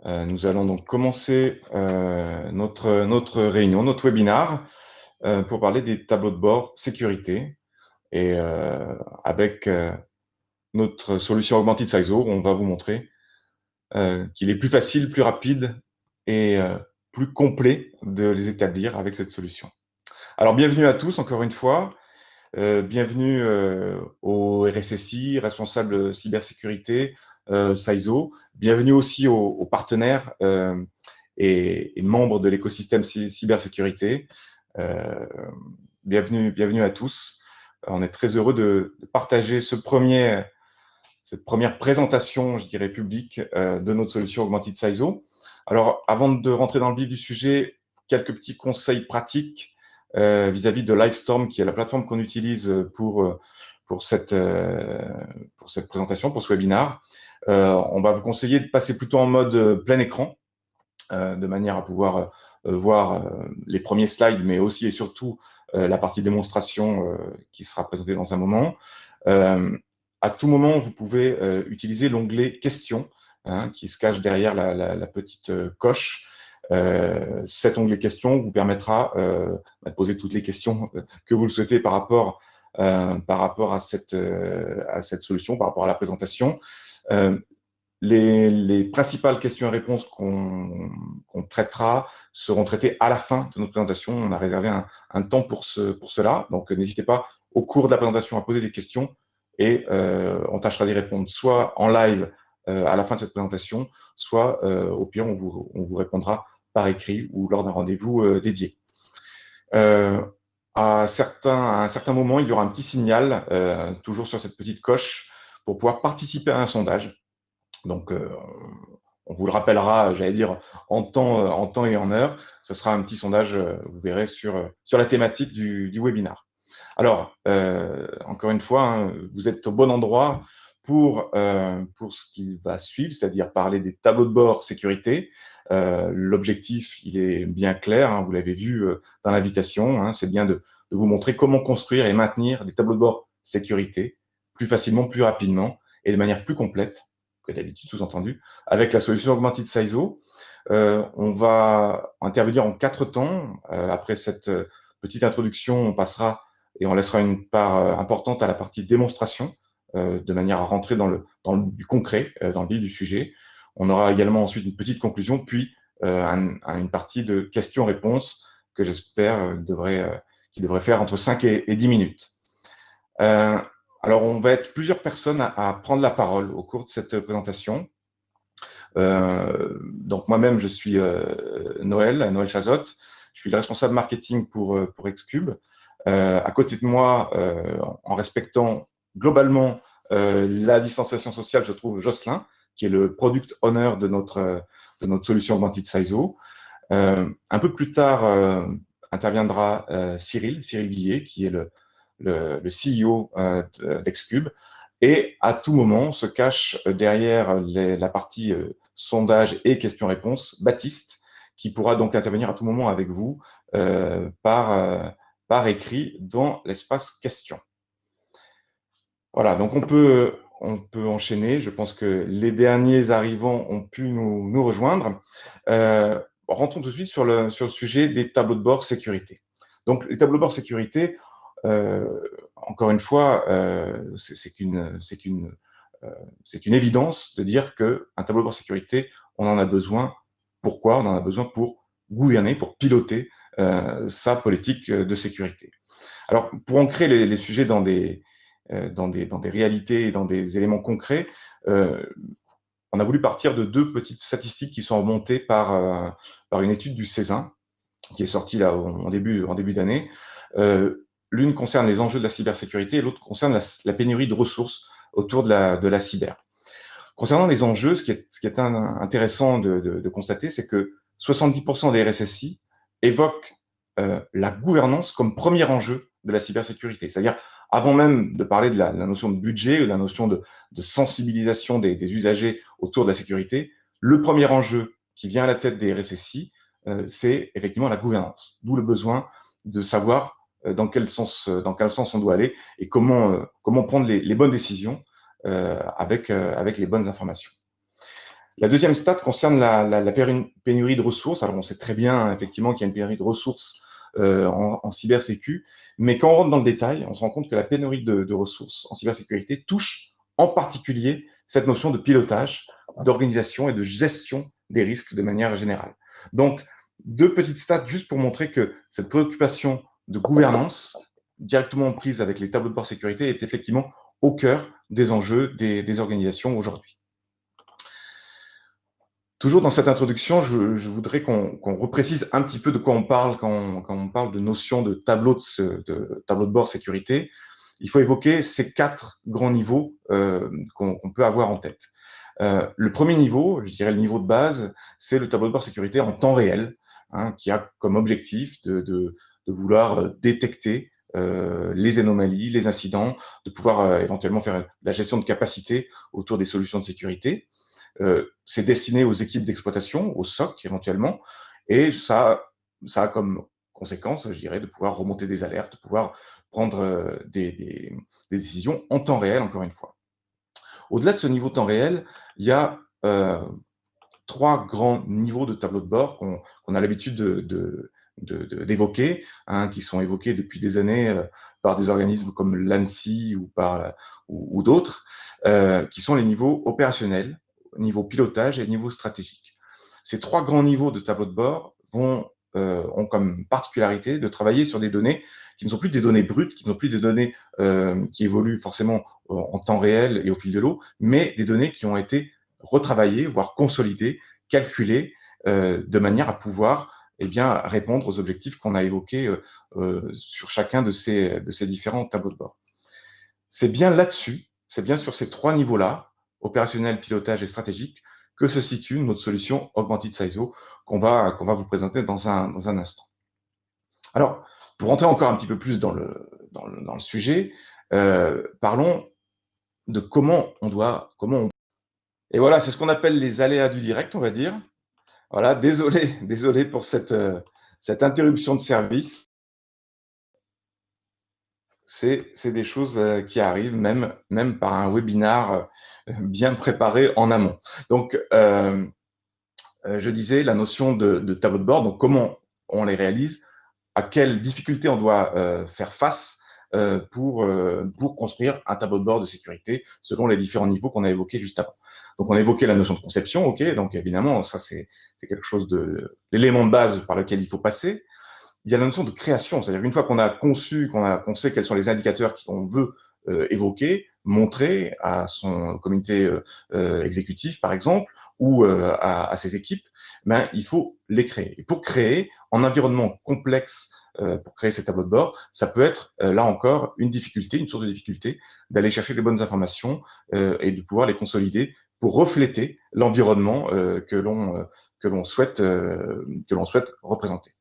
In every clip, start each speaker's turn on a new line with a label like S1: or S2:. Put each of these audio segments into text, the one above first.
S1: Nous allons donc commencer notre réunion, notre webinaire, pour parler des tableaux de bord sécurité. Et avec notre solution Augmented Sizeau, on va vous montrer qu'il est plus facile, plus rapide et plus complet de les établir avec cette solution. Alors, bienvenue à tous, encore une fois. Bienvenue au RSSI, responsable cybersécurité, Saizo. Bienvenue aussi aux partenaires et membres de l'écosystème cybersécurité. Euh, bienvenue à tous. On est très heureux de partager cette première présentation, je dirais, publique de notre solution Augmented Saizo. Alors, avant de rentrer dans le vif du sujet, quelques petits conseils pratiques vis-à-vis de Livestorm, qui est la plateforme qu'on utilise pour cette présentation, pour ce webinaire. On va vous conseiller de passer plutôt en mode plein écran, de manière à pouvoir voir les premiers slides, mais aussi et surtout la partie démonstration qui sera présentée dans un moment. À tout moment, vous pouvez utiliser l'onglet questions, qui se cache derrière la petite coche. Cet onglet questions vous permettra de poser toutes les questions que vous le souhaitez par rapport à cette solution, par rapport à la présentation. Les principales questions et réponses qu'on traitera seront traitées à la fin de notre présentation. On a réservé un temps pour cela. Donc, n'hésitez pas au cours de la présentation à poser des questions et on tâchera d'y répondre soit en live à la fin de cette présentation, soit au pire, on vous répondra par écrit ou lors d'un rendez-vous dédié. À un certain moment, il y aura un petit signal, toujours sur cette petite coche, pour pouvoir participer à un sondage. Donc, on vous le rappellera, j'allais dire, en temps et en heure. Ce sera un petit sondage, vous verrez, sur la thématique du webinaire. Alors, encore une fois, hein, vous êtes au bon endroit pour ce qui va suivre, c'est-à-dire parler des tableaux de bord sécurité. L'objectif, il est bien clair, hein, vous l'avez vu dans l'invitation, hein, c'est bien de vous montrer comment construire et maintenir des tableaux de bord sécurité plus facilement, plus rapidement et de manière plus complète que d'habitude, sous-entendu, avec la solution Augmented Saizo. On va intervenir en 4 temps. Après cette petite introduction, on passera et on laissera une part importante à la partie démonstration, de manière à rentrer dans du concret, dans le vif du sujet. On aura également ensuite une petite conclusion, puis une partie de questions-réponses que j'espère qui devrait faire entre 5 et 10 minutes. Alors, on va être plusieurs personnes à prendre la parole au cours de cette présentation. Donc, moi-même, je suis Noël Chazot. Je suis le responsable marketing pour Xcube. À côté de moi, en respectant globalement la distanciation sociale, je trouve Jocelyn, qui est le product owner de notre solution Augmented Saizo. Un peu plus tard, interviendra Cyril Guillet, qui est le CEO d'Xcube. Et à tout moment se cache derrière la partie sondage et questions-réponses Baptiste, qui pourra donc intervenir à tout moment avec vous par écrit dans l'espace questions. Voilà, donc on peut enchaîner. Je pense que les derniers arrivants ont pu nous rejoindre. Rentrons tout de suite sur le sujet des tableaux de bord sécurité. Donc, les tableaux de bord sécurité, encore une fois, c'est une évidence de dire qu'un tableau de bord sécurité, on en a besoin. Pourquoi? On en a besoin pour gouverner, pour piloter sa politique de sécurité. Alors, pour ancrer les sujets dans des réalités et dans des éléments concrets, on a voulu partir de 2 petites statistiques qui sont remontées par une étude du Césin, qui est sortie là en début d'année. L'une concerne les enjeux de la cybersécurité et l'autre concerne la pénurie de ressources autour de la cyber. Concernant les enjeux, ce qui est intéressant de constater, c'est que 70% des RSSI évoquent la gouvernance comme premier enjeu de la cybersécurité. C'est-à-dire, avant même de parler de la notion de budget ou de la notion de sensibilisation des usagers autour de la sécurité, le premier enjeu qui vient à la tête des RSSI, c'est effectivement la gouvernance. D'où le besoin de savoir dans quel sens on doit aller et comment prendre les bonnes décisions avec les bonnes informations. La deuxième stat concerne la pénurie de ressources. Alors, on sait très bien, effectivement, qu'il y a une pénurie de ressources en cybersécu, mais quand on rentre dans le détail, on se rend compte que la pénurie de ressources en cybersécurité touche en particulier cette notion de pilotage, d'organisation et de gestion des risques de manière générale. Donc, deux petites stats juste pour montrer que cette préoccupation de gouvernance, directement prise avec les tableaux de bord sécurité, est effectivement au cœur des enjeux des organisations aujourd'hui. Toujours dans cette introduction, je voudrais qu'on reprécise un petit peu de quoi on parle quand on parle de notion de tableau de bord sécurité. Il faut évoquer ces 4 grands niveaux qu'on peut avoir en tête. Le premier niveau, je dirais le niveau de base, c'est le tableau de bord sécurité en temps réel, hein, qui a comme objectif de vouloir détecter les anomalies, les incidents, de pouvoir éventuellement faire de la gestion de capacité autour des solutions de sécurité. C'est destiné aux équipes d'exploitation, au SOC éventuellement, et ça a comme conséquence, je dirais, de pouvoir remonter des alertes, de pouvoir prendre des décisions en temps réel, encore une fois. Au-delà de ce niveau temps réel, il y a 3 grands niveaux de tableau de bord qu'on a l'habitude d'évoquer, hein, qui sont évoqués depuis des années par des organismes comme l'ANSSI ou d'autres, qui sont les niveaux opérationnels, niveau pilotage et niveau stratégique. Ces 3 grands niveaux de tableau de bord ont comme particularité de travailler sur des données qui ne sont plus des données brutes, qui ne sont plus des données qui évoluent forcément en temps réel et au fil de l'eau, mais des données qui ont été retravaillées, voire consolidées, calculées, de manière à pouvoir répondre aux objectifs qu'on a évoqués sur chacun de ces différents tableaux de bord. C'est bien là-dessus, c'est bien sur ces 3 niveaux-là, opérationnel, pilotage et stratégique, que se situe notre solution Augmented SISO qu'on va vous présenter dans un instant. Alors, pour rentrer encore un petit peu plus dans le sujet, parlons de comment on... Et voilà, c'est ce qu'on appelle les aléas du direct, on va dire. Voilà, désolé pour cette interruption de service. C'est des choses qui arrivent même par un webinar bien préparé en amont. Donc, je disais la notion de tableau de bord, donc comment on les réalise, à quelles difficultés on doit faire face pour construire un tableau de bord de sécurité selon les différents niveaux qu'on a évoqués juste avant. Donc, on a évoqué la notion de conception, ok, donc évidemment, ça c'est quelque chose l'élément de base par lequel il faut passer. Il y a la notion de création, c'est-à-dire qu'une fois qu'on a conçu, qu'on sait quels sont les indicateurs qu'on veut évoquer, montrer à son comité exécutif, par exemple, ou à ses équipes, ben, il faut les créer. Et pour créer, en environnement complexe, pour créer ces tableaux de bord, ça peut être, là encore, une difficulté, une source de difficulté, d'aller chercher les bonnes informations et de pouvoir les consolider pour refléter l'environnement que l'on souhaite représenter.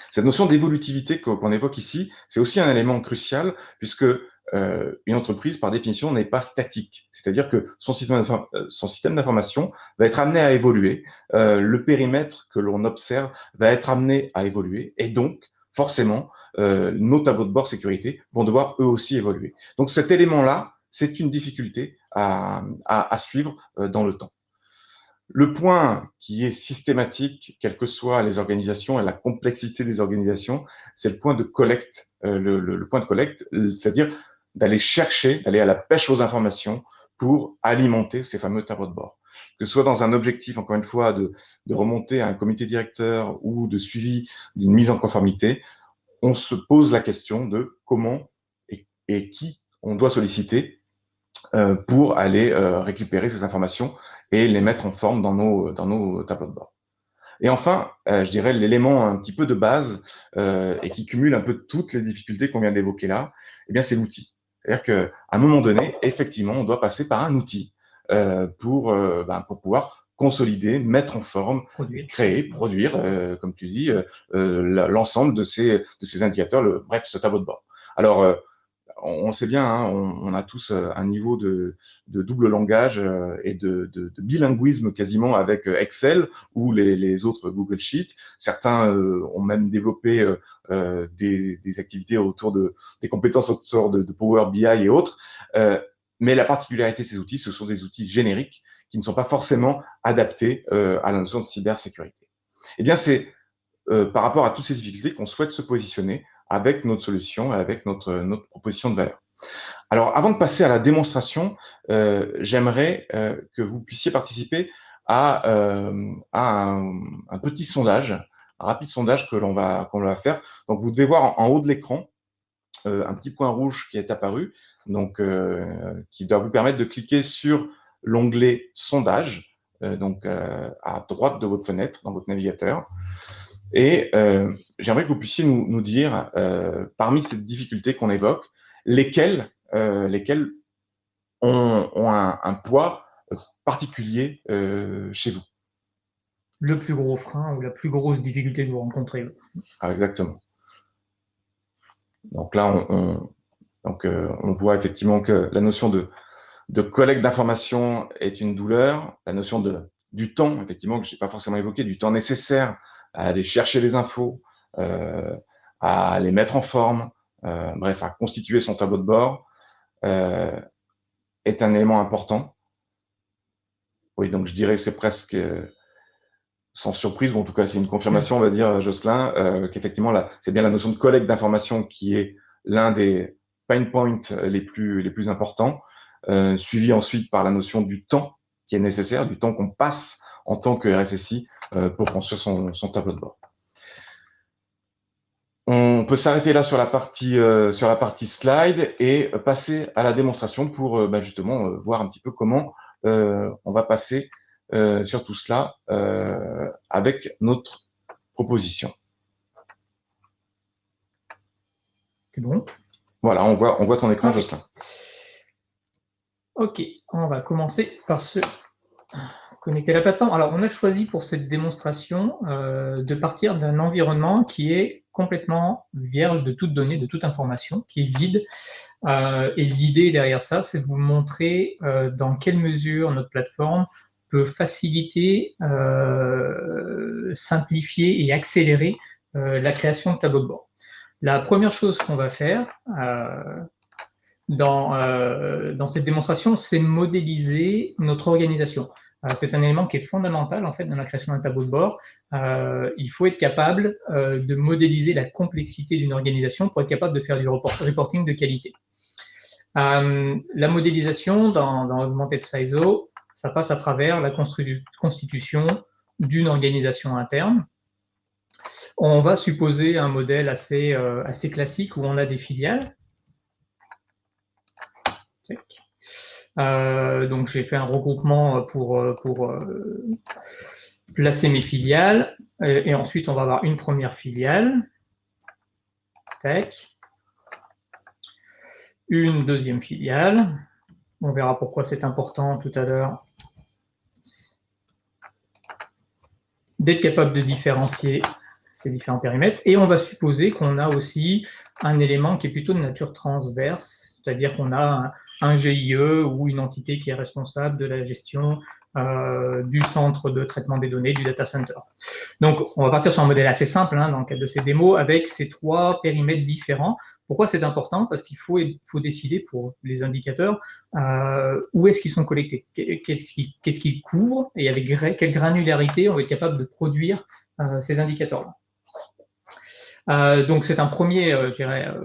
S1: Cette notion d'évolutivité qu'on évoque ici, c'est aussi un élément crucial puisque une entreprise, par définition, n'est pas statique. C'est-à-dire que son système d'information va être amené à évoluer, le périmètre que l'on observe va être amené à évoluer, et donc, forcément, nos tableaux de bord sécurité vont devoir eux aussi évoluer. Donc cet élément-là, c'est une difficulté à suivre dans le temps. Le point qui est systématique, quelles que soient les organisations et la complexité des organisations, c'est le point de collecte. Le point de collecte, c'est-à-dire d'aller chercher, d'aller à la pêche aux informations pour alimenter ces fameux tableaux de bord. Que ce soit dans un objectif, encore une fois, de remonter à un comité directeur ou de suivi d'une mise en conformité, on se pose la question de comment et qui on doit solliciter pour aller récupérer ces informations et les mettre en forme dans nos tableaux de bord. Et enfin, je dirais l'élément un petit peu de base et qui cumule un peu toutes les difficultés qu'on vient d'évoquer là, eh bien c'est l'outil. C'est-à-dire qu'à un moment donné, effectivement, on doit passer par un outil pour pouvoir consolider, mettre en forme, créer, produire, comme tu dis, l'ensemble de ces indicateurs, bref, ce tableau de bord. Alors, on sait bien, hein, on a tous un niveau de double langage et de bilinguisme quasiment avec Excel ou les autres Google Sheets. Certains ont même développé des activités autour des compétences autour de Power BI et autres. Mais la particularité de ces outils, ce sont des outils génériques qui ne sont pas forcément adaptés à la notion de cybersécurité. Eh bien, c'est par rapport à toutes ces difficultés qu'on souhaite se positionner avec notre solution, avec notre proposition de valeur. Alors, avant de passer à la démonstration, j'aimerais que vous puissiez participer à un petit sondage, un rapide sondage que l'on va faire. Donc, vous devez voir en haut de l'écran un petit point rouge qui est apparu, donc qui doit vous permettre de cliquer sur l'onglet sondage, à droite de votre fenêtre dans votre navigateur. Et j'aimerais que vous puissiez nous dire, parmi ces difficultés qu'on évoque, lesquelles ont un poids particulier chez vous.
S2: Le plus gros frein ou la plus grosse difficulté que vous rencontrez.
S1: Ah, exactement. Donc là, on voit effectivement que la notion de collecte d'informations est une douleur, la notion du temps, effectivement, que je n'ai pas forcément évoqué, du temps nécessaire à aller chercher les infos, à les mettre en forme, bref, à constituer son tableau de bord, est un élément important. Oui, donc je dirais que c'est presque sans surprise, ou en tout cas c'est une confirmation, on va dire, Jocelyn, qu'effectivement, c'est bien la notion de collecte d'informations qui est l'un des pain points les plus importants, suivi ensuite par la notion du temps qui est nécessaire, du temps qu'on passe en tant que RSSI pour construire son tableau de bord. On peut s'arrêter là sur la partie slide et passer à la démonstration pour justement voir un petit peu comment on va passer sur tout cela avec notre proposition.
S2: C'est bon?
S1: Voilà, on voit ton écran, Jocelyn.
S2: Ok, on va commencer par se connecter à la plateforme. Alors, on a choisi pour cette démonstration de partir d'un environnement qui est complètement vierge de toute donnée, de toute information, qui est vide. Et l'idée derrière ça, c'est de vous montrer dans quelle mesure notre plateforme peut faciliter, simplifier et accélérer la création de tableaux de bord. La première chose qu'on va faire dans cette démonstration, c'est modéliser notre organisation. C'est un élément qui est fondamental en fait dans la création d'un tableau de bord. Il faut être capable de modéliser la complexité d'une organisation pour être capable de faire du reporting de qualité. La modélisation dans Augmented SISO, ça passe à travers la constitution d'une organisation interne. On va supposer un modèle assez classique où on a des filiales. Donc j'ai fait un regroupement pour placer mes filiales et ensuite on va avoir une première filiale, tac, une deuxième filiale, on verra pourquoi c'est important tout à l'heure, d'être capable de différencier ces différents périmètres, et on va supposer qu'on a aussi un élément qui est plutôt de nature transverse, c'est-à-dire qu'on a un GIE ou une entité qui est responsable de la gestion du centre de traitement des données, du data center. Donc, on va partir sur un modèle assez simple dans le cadre de ces démos avec ces trois périmètres différents. Pourquoi c'est important? Parce qu'il faut décider pour les indicateurs où est-ce qu'ils sont collectés, qu'est-ce qu'ils couvrent et avec quelle granularité on va être capable de produire ces indicateurs-là. Donc, c'est un premier,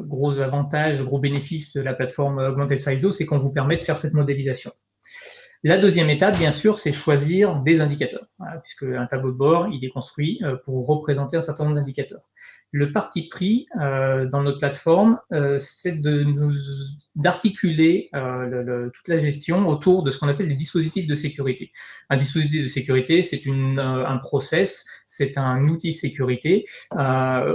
S2: gros avantage, gros bénéfice de la plateforme Augmented SISO, c'est qu'on vous permet de faire cette modélisation. La deuxième étape, bien sûr, c'est choisir des indicateurs, puisque un tableau de bord, il est construit pour représenter un certain nombre d'indicateurs. Le parti pris dans notre plateforme, c'est d'articuler toute la gestion autour de ce qu'on appelle des dispositifs de sécurité. Un dispositif de sécurité, c'est un process, c'est un outil de sécurité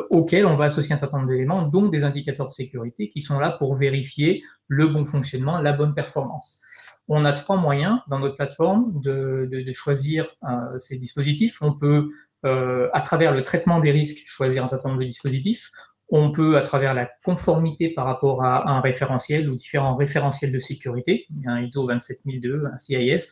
S2: auquel on va associer un certain nombre d'éléments, dont des indicateurs de sécurité qui sont là pour vérifier le bon fonctionnement, la bonne performance. On a trois moyens dans notre plateforme de choisir ces dispositifs. On peut, à travers le traitement des risques, choisir un certain nombre de dispositifs. On peut, à travers la conformité par rapport à un référentiel ou différents référentiels de sécurité, un ISO 27002, un CIS,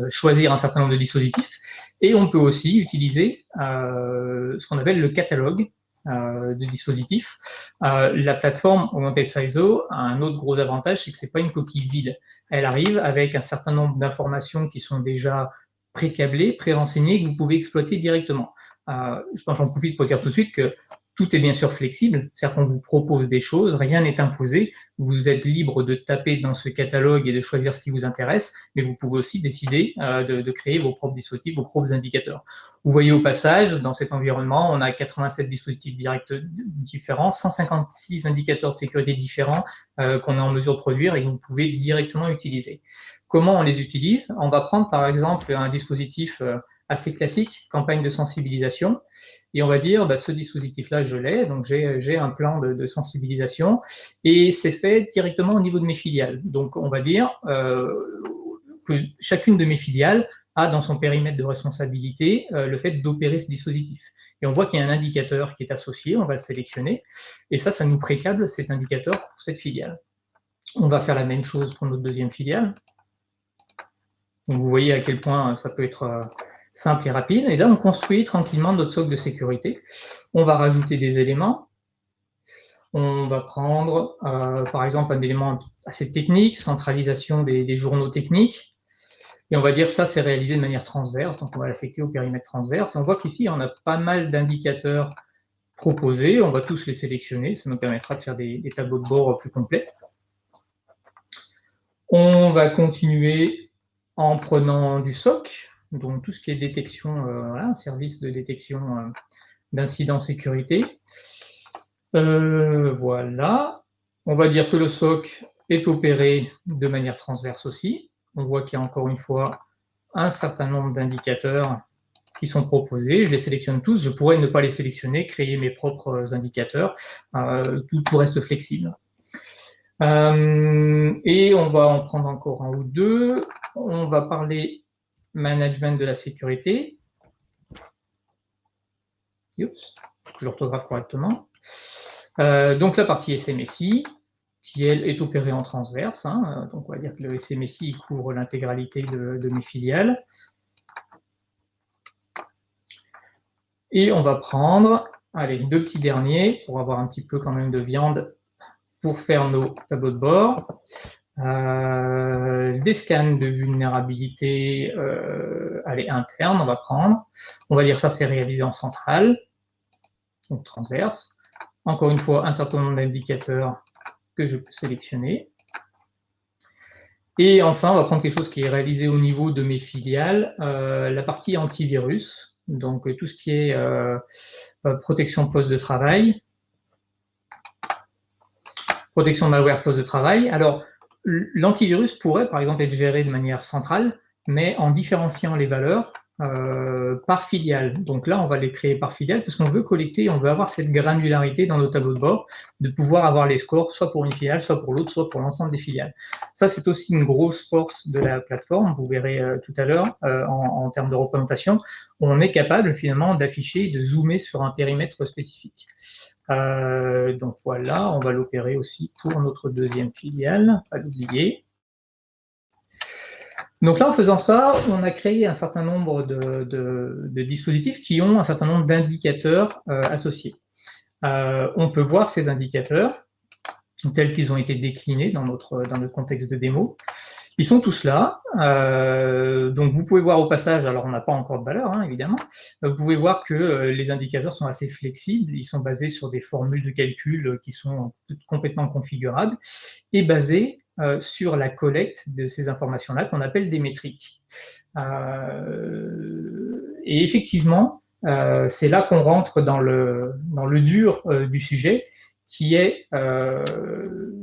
S2: choisir un certain nombre de dispositifs. Et on peut aussi utiliser ce qu'on appelle le catalogue de dispositifs. La plateforme Augmented SISO a un autre gros avantage, c'est que c'est pas une coquille vide. elle arrive avec un certain nombre d'informations qui sont déjà pré-câblées, pré-renseignées, que vous pouvez exploiter directement. Je pense que j'en profite pour dire tout de suite que tout est bien sûr flexible, c'est-à-dire qu'on vous propose des choses, rien n'est imposé, vous êtes libre de taper dans ce catalogue et de choisir ce qui vous intéresse, mais vous pouvez aussi décider de créer vos propres dispositifs, vos propres indicateurs. Vous voyez au passage, dans cet environnement, on a 87 dispositifs directs différents, 156 indicateurs de sécurité différents qu'on est en mesure de produire et que vous pouvez directement utiliser. Comment on les utilise? On va prendre par exemple un dispositif assez classique, campagne de sensibilisation, et on va dire, bah, ce dispositif-là, je l'ai, donc j'ai un plan de sensibilisation, et c'est fait directement au niveau de mes filiales. Donc on va dire que chacune de mes filiales a dans son périmètre de responsabilité le fait d'opérer ce dispositif. Et on voit qu'il y a un indicateur qui est associé, on va le sélectionner, et ça nous pré-câble cet indicateur pour cette filiale. On va faire la même chose pour notre deuxième filiale. Donc vous voyez à quel point ça peut être simple et rapide. Et là, on construit tranquillement notre socle de sécurité. On va rajouter des éléments. On va prendre, par exemple, un élément assez technique, centralisation des journaux techniques. Et on va dire ça, c'est réalisé de manière transverse. Donc, on va l'affecter au périmètre transverse. Et on voit qu'ici, on a pas mal d'indicateurs proposés. On va tous les sélectionner. Ça nous permettra de faire des tableaux de bord plus complets. On va continuer en prenant du SOC, donc tout ce qui est détection, voilà, service de détection d'incidents sécurité. Voilà. On va dire que le SOC est opéré de manière transverse aussi. On voit qu'il y a encore une fois un certain nombre d'indicateurs qui sont proposés. Je les sélectionne tous. Je pourrais ne pas les sélectionner, créer mes propres indicateurs. Tout reste flexible. Et on va en prendre encore un ou deux. On va parler management de la sécurité. Oups, je l'orthographe correctement. Donc la partie SMSI, qui elle est opérée en transverse. Hein. Donc on va dire que le SMSI couvre l'intégralité de mes filiales. Et on va prendre, allez, deux petits derniers pour avoir un petit peu quand même de viande pour faire nos tableaux de bord. Des scans de vulnérabilité interne, on va prendre. On va dire ça, c'est réalisé en centrale, donc transverse. Encore une fois, un certain nombre d'indicateurs que je peux sélectionner. Et enfin, on va prendre quelque chose qui est réalisé au niveau de mes filiales, la partie antivirus, donc tout ce qui est protection poste de travail, protection malware poste de travail. Alors, l'antivirus pourrait, par exemple, être géré de manière centrale, mais en différenciant les valeurs par filiale. Donc là, on va les créer par filiale parce qu'on veut collecter, on veut avoir cette granularité dans nos tableaux de bord, de pouvoir avoir les scores soit pour une filiale, soit pour l'autre, soit pour l'ensemble des filiales. Ça, c'est aussi une grosse force de la plateforme. Vous verrez tout à l'heure, en termes de représentation, on est capable finalement d'afficher, de zoomer sur un périmètre spécifique. Donc voilà, on va l'opérer aussi pour notre deuxième filiale, pas l'oublier. Donc là, en faisant ça, on a créé un certain nombre de dispositifs qui ont un certain nombre d'indicateurs associés. On peut voir ces indicateurs tels qu'ils ont été déclinés dans notre contexte de démo. Ils sont tous là. Donc vous pouvez voir au passage, alors on n'a pas encore de valeur, hein, évidemment, vous pouvez voir que les indicateurs sont assez flexibles, ils sont basés sur des formules de calcul qui sont complètement configurables et basés sur la collecte de ces informations-là qu'on appelle des métriques. Et effectivement, c'est là qu'on rentre dans le dur du sujet, qui est,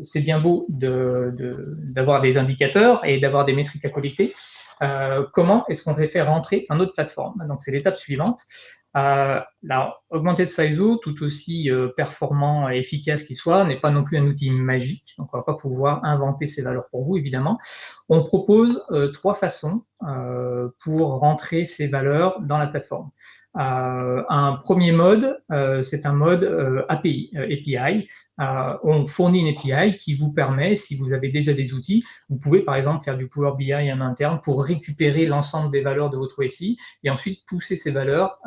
S2: c'est bien beau d'avoir des indicateurs et d'avoir des métriques à collecter. Comment est-ce qu'on fait rentrer dans notre plateforme? Donc, c'est l'étape suivante. Augmented SISO, tout aussi performant et efficace qu'il soit, n'est pas non plus un outil magique. Donc, on ne va pas pouvoir inventer ces valeurs pour vous, évidemment. On propose trois façons pour rentrer ces valeurs dans la plateforme. Un premier mode, c'est un mode API. On fournit une API qui vous permet, si vous avez déjà des outils, vous pouvez par exemple faire du Power BI en interne pour récupérer l'ensemble des valeurs de votre SI et ensuite pousser ces valeurs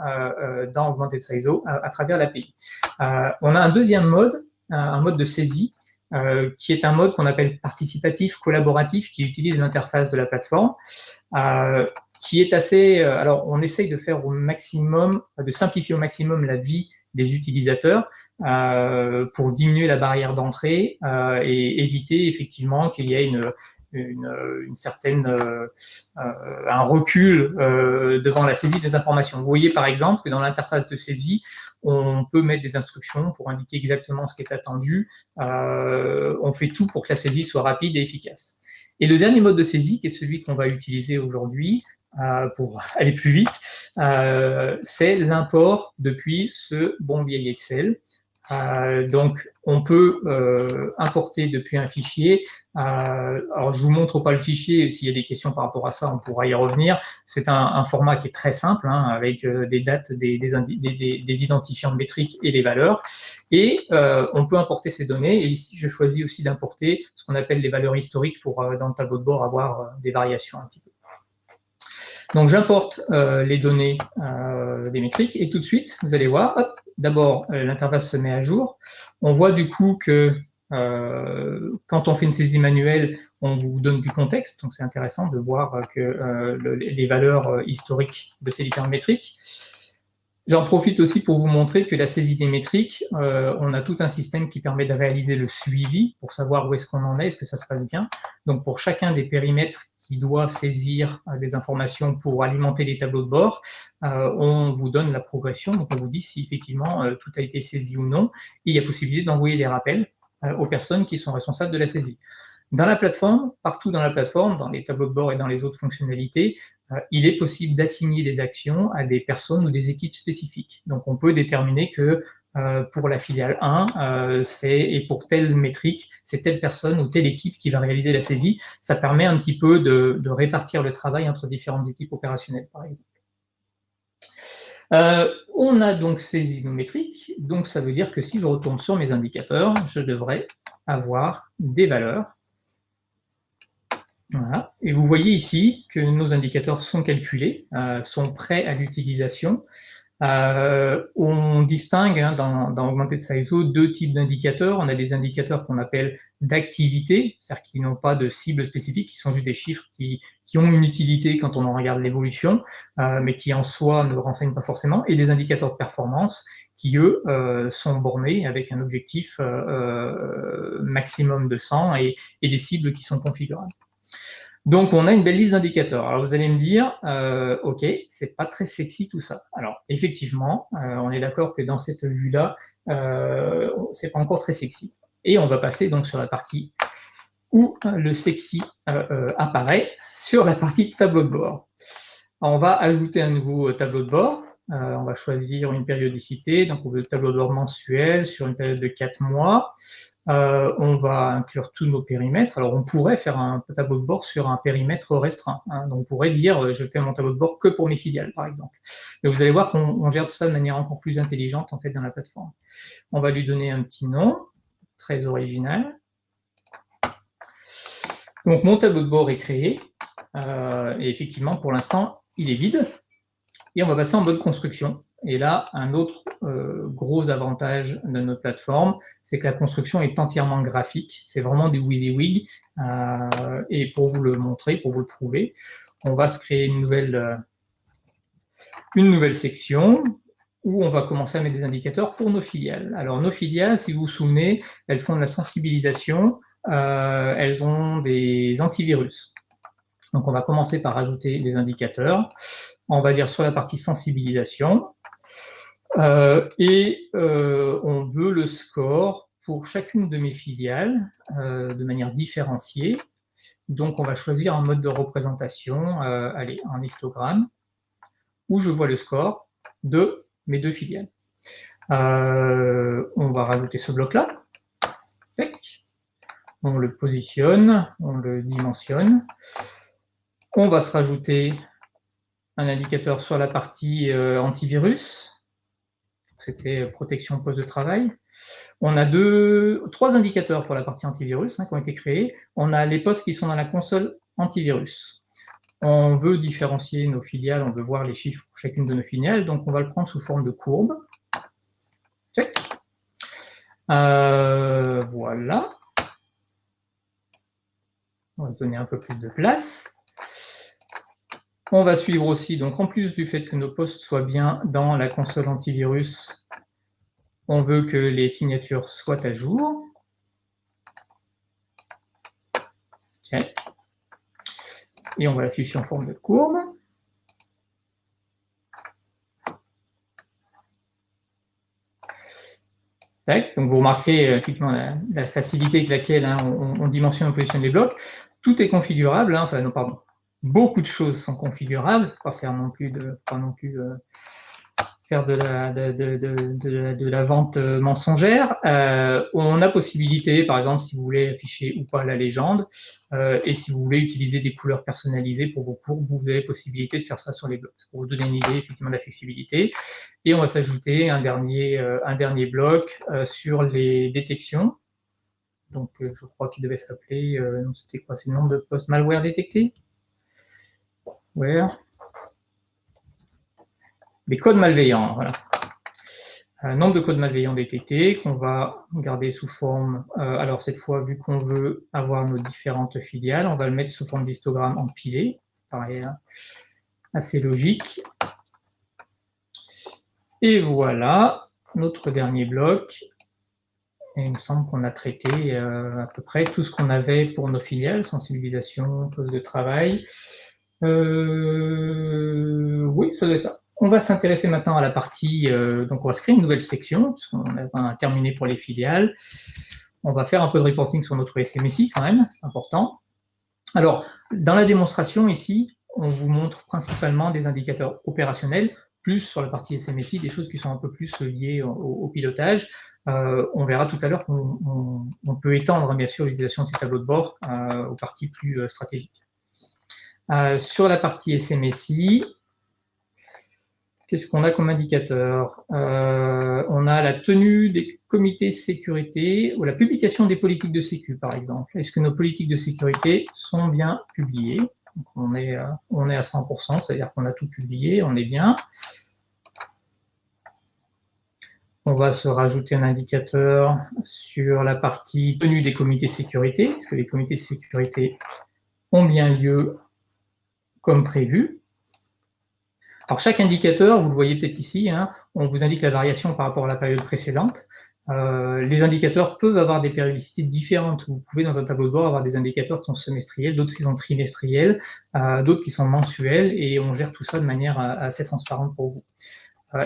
S2: dans Augmented SISO à travers l'API. On a un deuxième mode, un mode de saisie, qui est un mode qu'on appelle participatif, collaboratif, qui utilise l'interface de la plateforme, qui est assez... alors, on essaye de faire au maximum, de simplifier au maximum la vie des utilisateurs pour diminuer la barrière d'entrée et éviter effectivement qu'il y ait une certaine un recul devant la saisie des informations. Vous voyez par exemple que dans l'interface de saisie, on peut mettre des instructions pour indiquer exactement ce qui est attendu. On fait tout pour que la saisie soit rapide et efficace. Et le dernier mode de saisie, qui est celui qu'on va utiliser aujourd'hui pour aller plus vite, c'est l'import depuis ce bon vieil Excel. Donc, on peut importer depuis un fichier. Alors, je vous montre pas le fichier. S'il y a des questions par rapport à ça, on pourra y revenir. C'est un format qui est très simple, hein, avec des dates, des identifiants métriques et des valeurs. Et on peut importer ces données. Et ici, je choisis aussi d'importer ce qu'on appelle les valeurs historiques pour, dans le tableau de bord, avoir des variations un petit peu. Donc, j'importe les données des métriques et tout de suite, vous allez voir, hop, d'abord, l'interface se met à jour. On voit du coup que quand on fait une saisie manuelle, on vous donne du contexte. Donc, c'est intéressant de voir que les valeurs historiques de ces différentes métriques. J'en profite aussi pour vous montrer que la saisie des métriques, on a tout un système qui permet de réaliser le suivi pour savoir où est-ce qu'on en est, est-ce que ça se passe bien. Donc, pour chacun des périmètres qui doit saisir des informations pour alimenter les tableaux de bord, on vous donne la progression. Donc, on vous dit si effectivement tout a été saisi ou non. Et il y a possibilité d'envoyer des rappels aux personnes qui sont responsables de la saisie. Dans la plateforme, partout dans la plateforme, dans les tableaux de bord et dans les autres fonctionnalités, il est possible d'assigner des actions à des personnes ou des équipes spécifiques. Donc, on peut déterminer que pour la filiale 1, et pour telle métrique, c'est telle personne ou telle équipe qui va réaliser la saisie. Ça permet un petit peu de répartir le travail entre différentes équipes opérationnelles, par exemple. On a donc saisi nos métriques. Donc, ça veut dire que si je retourne sur mes indicateurs, je devrais avoir des valeurs. Voilà. Et vous voyez ici que nos indicateurs sont calculés, sont prêts à l'utilisation. On distingue dans Augmented SciSO deux types d'indicateurs. On a des indicateurs qu'on appelle d'activité, c'est-à-dire qui n'ont pas de cible spécifique, qui sont juste des chiffres qui ont une utilité quand on en regarde l'évolution, mais qui en soi ne renseignent pas forcément, et des indicateurs de performance qui, eux, sont bornés avec un objectif maximum de 100 et des cibles qui sont configurables. Donc, on a une belle liste d'indicateurs. Alors, vous allez me dire, OK, c'est pas très sexy tout ça. Alors, effectivement, on est d'accord que dans cette vue-là, c'est pas encore très sexy. Et on va passer donc sur la partie où le sexy apparaît, sur la partie tableau de bord. Alors, on va ajouter un nouveau tableau de bord. On va choisir une périodicité, donc on veut le tableau de bord mensuel sur une période de 4 mois. On va inclure tous nos périmètres. Alors, on pourrait faire un tableau de bord sur un périmètre restreint. Hein. Donc, on pourrait dire, je fais mon tableau de bord que pour mes filiales, par exemple. Mais vous allez voir qu'on gère tout ça de manière encore plus intelligente, en fait, dans la plateforme. On va lui donner un petit nom, très original. Donc, mon tableau de bord est créé. Et effectivement, pour l'instant, il est vide. Et on va passer en mode construction. Et là, un autre gros avantage de notre plateforme, c'est que la construction est entièrement graphique. C'est vraiment du WYSIWYG. Et pour vous le montrer, pour vous le prouver, on va se créer une nouvelle section où on va commencer à mettre des indicateurs pour nos filiales. Alors, nos filiales, si vous vous souvenez, elles font de la sensibilisation. Elles ont des antivirus. Donc, on va commencer par ajouter des indicateurs. On va dire sur la partie sensibilisation. On veut le score pour chacune de mes filiales de manière différenciée. Donc, on va choisir un mode de représentation, allez, un histogramme, où je vois le score de mes deux filiales. On va rajouter ce bloc-là. On le positionne, on le dimensionne. On va se rajouter un indicateur sur la partie antivirus. C'était protection poste de travail. On a trois indicateurs pour la partie antivirus qui ont été créés. On a les postes qui sont dans la console antivirus. On veut différencier nos filiales, on veut voir les chiffres pour chacune de nos filiales, donc on va le prendre sous forme de courbe. Voilà. On va se donner un peu plus de place. On va suivre aussi, donc en plus du fait que nos postes soient bien dans la console antivirus, on veut que les signatures soient à jour. Okay. Et on va l'afficher en forme de courbe. Donc vous remarquez effectivement la facilité avec laquelle on dimensionne et positionne les blocs. Tout est configurable, enfin non, pardon. Beaucoup de choses sont configurables, pas faire non plus faire de la vente mensongère. On a possibilité, par exemple, si vous voulez afficher ou pas la légende, et si vous voulez utiliser des couleurs personnalisées pour vos courbes, vous avez possibilité de faire ça sur les blocs. Pour vous donner une idée effectivement de la flexibilité. Et on va s'ajouter un dernier bloc sur les détections. Donc, je crois qu'il devait s'appeler, c'était quoi? C'est le nombre de postes malware détectés? Where? Les codes malveillants, voilà. Nombre de codes malveillants détectés qu'on va garder sous forme, alors cette fois, vu qu'on veut avoir nos différentes filiales, on va le mettre sous forme d'histogramme empilé, pareil, assez logique. Et voilà, notre dernier bloc. Et il me semble qu'on a traité à peu près tout ce qu'on avait pour nos filiales, sensibilisation, poste de travail. Oui, ça doit être ça. On va s'intéresser maintenant à la partie, donc on va se créer une nouvelle section, parce qu'on a terminé pour les filiales. On va faire un peu de reporting sur notre SMSI quand même, c'est important. Alors, dans la démonstration ici, on vous montre principalement des indicateurs opérationnels, plus sur la partie SMSI, des choses qui sont un peu plus liées au pilotage. On verra tout à l'heure qu'on peut étendre bien sûr l'utilisation de ces tableaux de bord aux parties plus stratégiques. Sur la partie SMSI, qu'est-ce qu'on a comme indicateur? On a la tenue des comités de sécurité ou la publication des politiques de sécu, par exemple. Est-ce que nos politiques de sécurité sont bien publiées? Donc on est à 100%, c'est-à-dire qu'on a tout publié, on est bien. On va se rajouter un indicateur sur la partie tenue des comités de sécurité. Est-ce que les comités de sécurité ont bien lieu comme prévu? Alors, chaque indicateur, vous le voyez peut-être ici, on vous indique la variation par rapport à la période précédente. Les indicateurs peuvent avoir des périodicités différentes. Vous pouvez, dans un tableau de bord, avoir des indicateurs qui sont semestriels, d'autres qui sont trimestriels, d'autres qui sont mensuels, et on gère tout ça de manière assez transparente pour vous.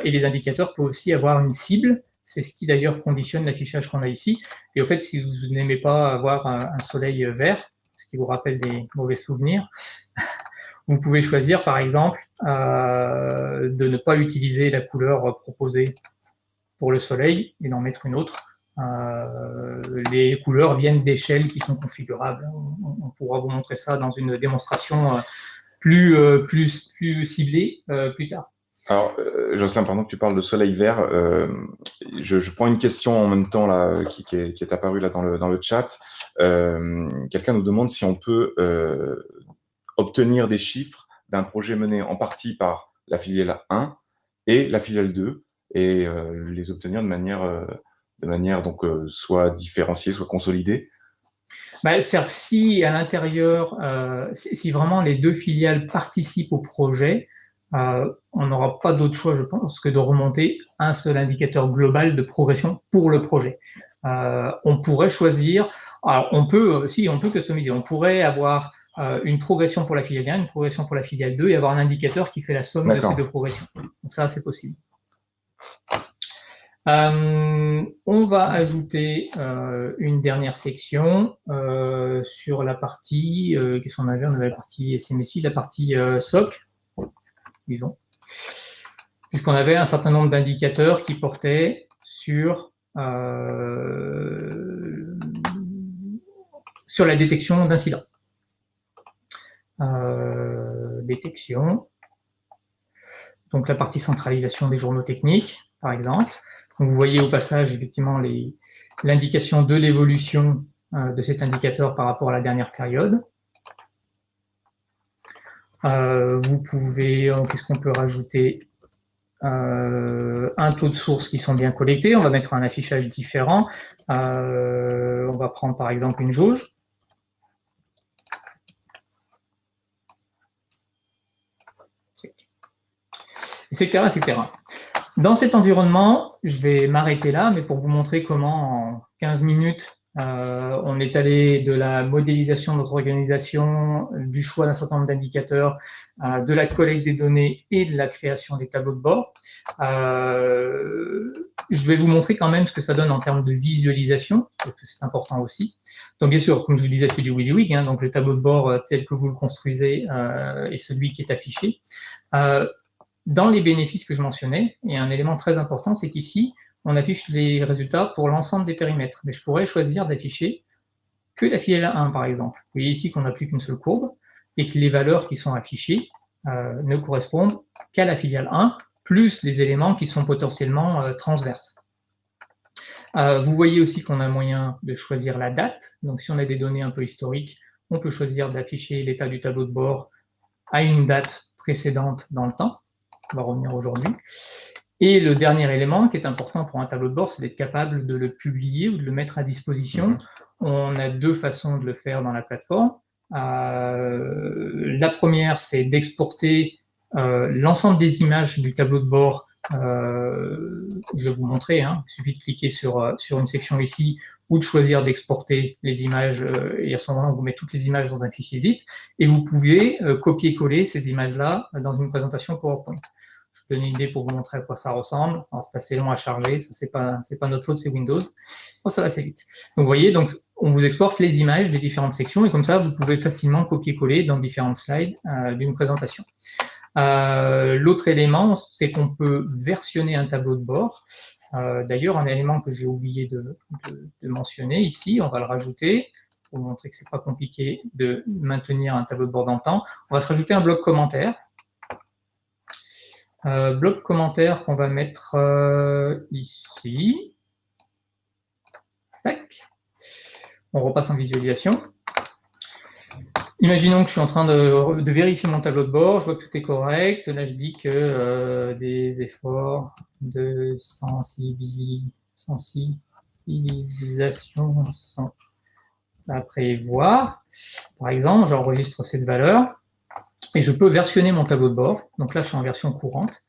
S2: Et les indicateurs peuvent aussi avoir une cible. C'est ce qui, d'ailleurs, conditionne l'affichage qu'on a ici. Et au fait, si vous n'aimez pas avoir un soleil vert, ce qui vous rappelle des mauvais souvenirs, vous pouvez choisir, par exemple, de ne pas utiliser la couleur proposée pour le soleil et d'en mettre une autre. Les couleurs viennent d'échelles qui sont configurables. On pourra vous montrer ça dans une démonstration plus ciblée plus tard.
S1: Alors, Jocelyn, pendant que tu parles de soleil vert, je prends une question en même temps là, qui est apparue là dans le chat. Quelqu'un nous demande si on peut obtenir des chiffres d'un projet mené en partie par la filiale 1 et la filiale 2 et les obtenir de manière donc soit différenciée, soit consolidée.
S2: C'est-à-dire que si à l'intérieur, si vraiment les deux filiales participent au projet, on n'aura pas d'autre choix, je pense, que de remonter un seul indicateur global de progression pour le projet. On pourrait choisir, alors on peut customiser, on pourrait avoir une progression pour la filiale 1, une progression pour la filiale 2 et avoir un indicateur qui fait la somme de ces deux progressions. Donc ça, c'est possible. On va ajouter une dernière section sur la partie, qu'est-ce qu'on avait? On avait la partie SMSI, la partie SOC, disons, puisqu'on avait un certain nombre d'indicateurs qui portaient sur la détection d'incidents. Détection. Donc la partie centralisation des journaux techniques, par exemple. Donc, vous voyez au passage effectivement l'indication de l'évolution de cet indicateur par rapport à la dernière période. Vous pouvez, qu'est-ce qu'on peut rajouter? Un taux de source qui sont bien collectés. On va mettre un affichage différent. On va prendre par exemple une jauge. etc., etc. Dans cet environnement, je vais m'arrêter là, mais pour vous montrer comment en 15 minutes, on est allé de la modélisation de notre organisation, du choix d'un certain nombre d'indicateurs, de la collecte des données et de la création des tableaux de bord. Je vais vous montrer quand même ce que ça donne en termes de visualisation, parce que c'est important aussi. Donc bien sûr, comme je vous disais, c'est du WYSIWYG, hein, donc le tableau de bord tel que vous le construisez est celui qui est affiché. Dans les bénéfices que je mentionnais, il y a un élément très important, c'est qu'ici, on affiche les résultats pour l'ensemble des périmètres. Mais je pourrais choisir d'afficher que la filiale 1, par exemple. Vous voyez ici qu'on n'a plus qu'une seule courbe et que les valeurs qui sont affichées ne correspondent qu'à la filiale 1, plus les éléments qui sont potentiellement transverses. Vous voyez aussi qu'on a moyen de choisir la date. Donc, si on a des données un peu historiques, on peut choisir d'afficher l'état du tableau de bord à une date précédente dans le temps. On va revenir aujourd'hui. Et le dernier élément qui est important pour un tableau de bord, c'est d'être capable de le publier ou de le mettre à disposition. On a deux façons de le faire dans la plateforme. La première, c'est d'exporter l'ensemble des images du tableau de bord. Je vais vous montrer, hein. Il suffit de cliquer sur une section ici ou de choisir d'exporter les images et à ce moment-là, on vous met toutes les images dans un fichier zip et vous pouvez copier-coller ces images-là dans une présentation PowerPoint. Je vous donne une idée pour vous montrer à quoi ça ressemble. C'est assez long à charger, ça c'est pas notre faute, c'est Windows. Oh, ça va assez vite. Donc vous voyez, donc on vous exporte les images des différentes sections et comme ça vous pouvez facilement copier-coller dans différentes slides d'une présentation. L'autre élément, c'est qu'on peut versionner un tableau de bord. D'ailleurs, un élément que j'ai oublié de mentionner ici, on va le rajouter pour vous montrer que c'est pas compliqué de maintenir un tableau de bord dans le temps. On va se rajouter un bloc commentaire. Bloc commentaire qu'on va mettre ici. Tac. On repasse en visualisation. Imaginons que je suis en train de vérifier mon tableau de bord, je vois que tout est correct. Là, je dis que des efforts de sensibilisation sont à prévoir. Par exemple, j'enregistre cette valeur et je peux versionner mon tableau de bord. Donc là, je suis en version courante.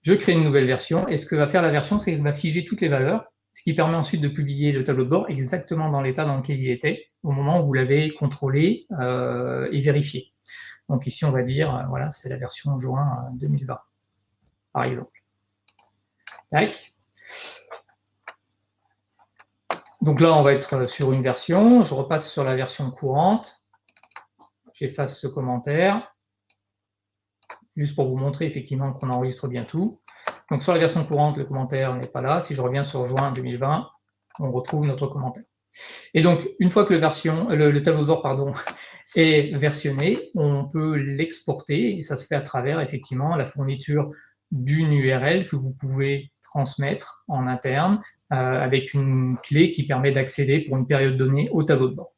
S2: Je crée une nouvelle version et ce que va faire la version, c'est qu'elle va figer toutes les valeurs, ce qui permet ensuite de publier le tableau de bord exactement dans l'état dans lequel il était au moment où vous l'avez contrôlé et vérifié. Donc ici, on va dire, voilà, c'est la version juin 2020, par exemple. Tac. Donc là, on va être sur une version. Je repasse sur la version courante. J'efface ce commentaire, juste pour vous montrer effectivement qu'on enregistre bien tout. Donc sur la version courante, le commentaire n'est pas là. Si je reviens sur juin 2020, on retrouve notre commentaire. Et donc, une fois que le tableau de bord est versionné, on peut l'exporter et ça se fait à travers effectivement la fourniture d'une URL que vous pouvez transmettre en interne avec une clé qui permet d'accéder pour une période donnée au tableau de bord.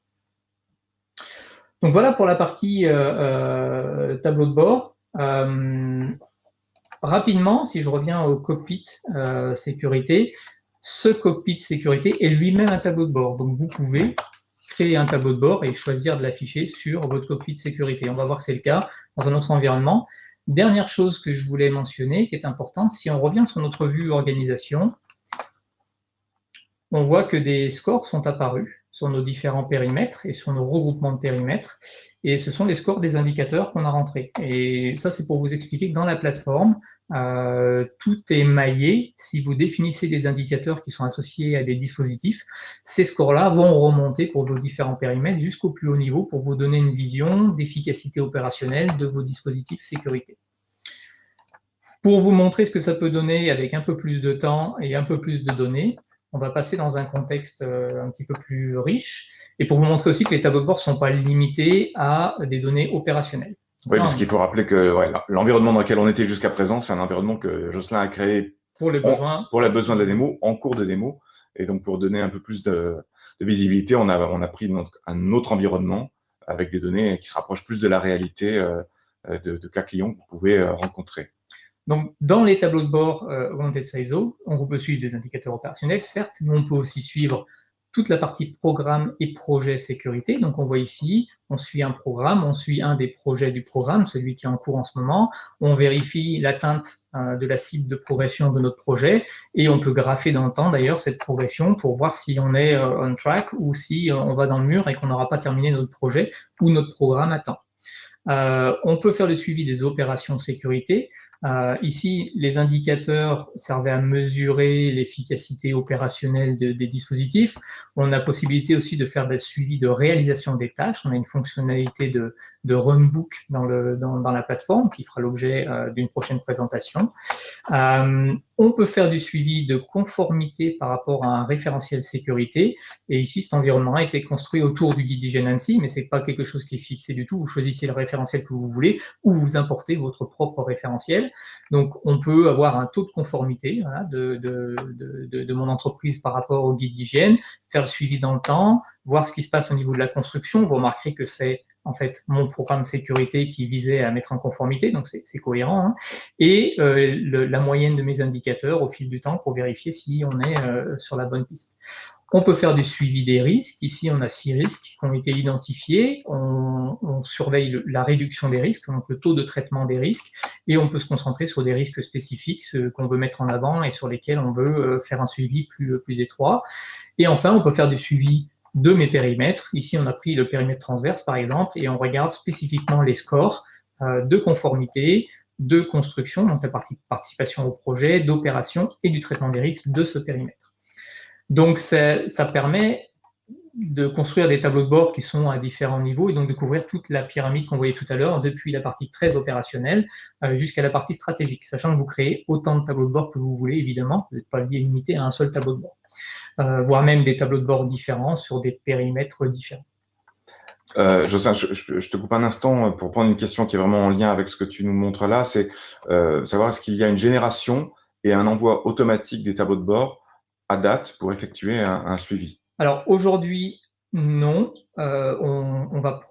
S2: Donc voilà pour la partie tableau de bord. Rapidement, si je reviens au cockpit sécurité, ce cockpit sécurité est lui-même un tableau de bord. Donc vous pouvez créer un tableau de bord et choisir de l'afficher sur votre cockpit sécurité. On va voir que c'est le cas dans un autre environnement. Dernière chose que je voulais mentionner, qui est importante, si on revient sur notre vue organisation, on voit que des scores sont apparus sur nos différents périmètres et sur nos regroupements de périmètres. Et ce sont les scores des indicateurs qu'on a rentrés. Et ça, c'est pour vous expliquer que dans la plateforme, tout est maillé. Si vous définissez des indicateurs qui sont associés à des dispositifs, ces scores-là vont remonter pour vos différents périmètres jusqu'au plus haut niveau pour vous donner une vision d'efficacité opérationnelle de vos dispositifs sécurité. Pour vous montrer ce que ça peut donner avec un peu plus de temps et un peu plus de données, on va passer dans un contexte un petit peu plus riche et pour vous montrer aussi que les tableaux de bord ne sont pas limités à des données opérationnelles.
S1: Oui, parce qu'il faut rappeler que l'environnement dans lequel on était jusqu'à présent, c'est un environnement que Jocelyn a créé pour les besoins de la démo, en cours de démo. Et donc, pour donner un peu plus de visibilité, on a pris un autre environnement avec des données qui se rapprochent plus de la réalité de cas clients que vous pouvez rencontrer.
S2: Donc, dans les tableaux de bord Wanted ISO, on peut suivre des indicateurs opérationnels, certes, mais on peut aussi suivre toute la partie programme et projet sécurité. Donc, on voit ici, on suit un programme, on suit un des projets du programme, celui qui est en cours en ce moment. On vérifie l'atteinte de la cible de progression de notre projet et on peut grapher dans le temps d'ailleurs cette progression pour voir si on est on track ou si on va dans le mur et qu'on n'aura pas terminé notre projet ou notre programme à temps. On peut faire le suivi des opérations de sécurité. Ici, les indicateurs servaient à mesurer l'efficacité opérationnelle des dispositifs. On a possibilité aussi de faire le suivi de réalisation des tâches. On a une fonctionnalité de runbook dans la plateforme qui fera l'objet d'une prochaine présentation. On peut faire du suivi de conformité par rapport à un référentiel sécurité. Et ici, cet environnement a été construit autour du guide d'hygiène ANSSI, mais c'est pas quelque chose qui est fixé du tout. Vous choisissez le référentiel que vous voulez ou vous importez votre propre référentiel. Donc, on peut avoir un taux de conformité voilà, de mon entreprise par rapport au guide d'hygiène, faire le suivi dans le temps, voir ce qui se passe au niveau de la construction. Vous remarquerez que c'est en fait mon programme de sécurité qui visait à mettre en conformité, donc c'est cohérent, hein. Et la moyenne de mes indicateurs au fil du temps pour vérifier si on est sur la bonne piste. On peut faire du suivi des risques. Ici, on a 6 risques qui ont été identifiés. On surveille la réduction des risques, donc le taux de traitement des risques, et on peut se concentrer sur des risques spécifiques qu'on veut mettre en avant et sur lesquels on veut faire un suivi plus étroit. Et enfin, on peut faire du suivi de mes périmètres. Ici, on a pris le périmètre transverse, par exemple, et on regarde spécifiquement les scores de conformité, de construction, donc la participation au projet, d'opération et du traitement des risques de ce périmètre. Donc, ça permet de construire des tableaux de bord qui sont à différents niveaux et donc de couvrir toute la pyramide qu'on voyait tout à l'heure, depuis la partie très opérationnelle jusqu'à la partie stratégique, sachant que vous créez autant de tableaux de bord que vous voulez, évidemment, vous n'êtes pas limité à un seul tableau de bord, voire même des tableaux de bord différents sur des périmètres différents.
S1: Jocelyn, je te coupe un instant pour prendre une question qui est vraiment en lien avec ce que tu nous montres là, c'est savoir est-ce qu'il y a une génération et un envoi automatique des tableaux de bord à date pour effectuer un suivi?
S2: Alors aujourd'hui, non. On va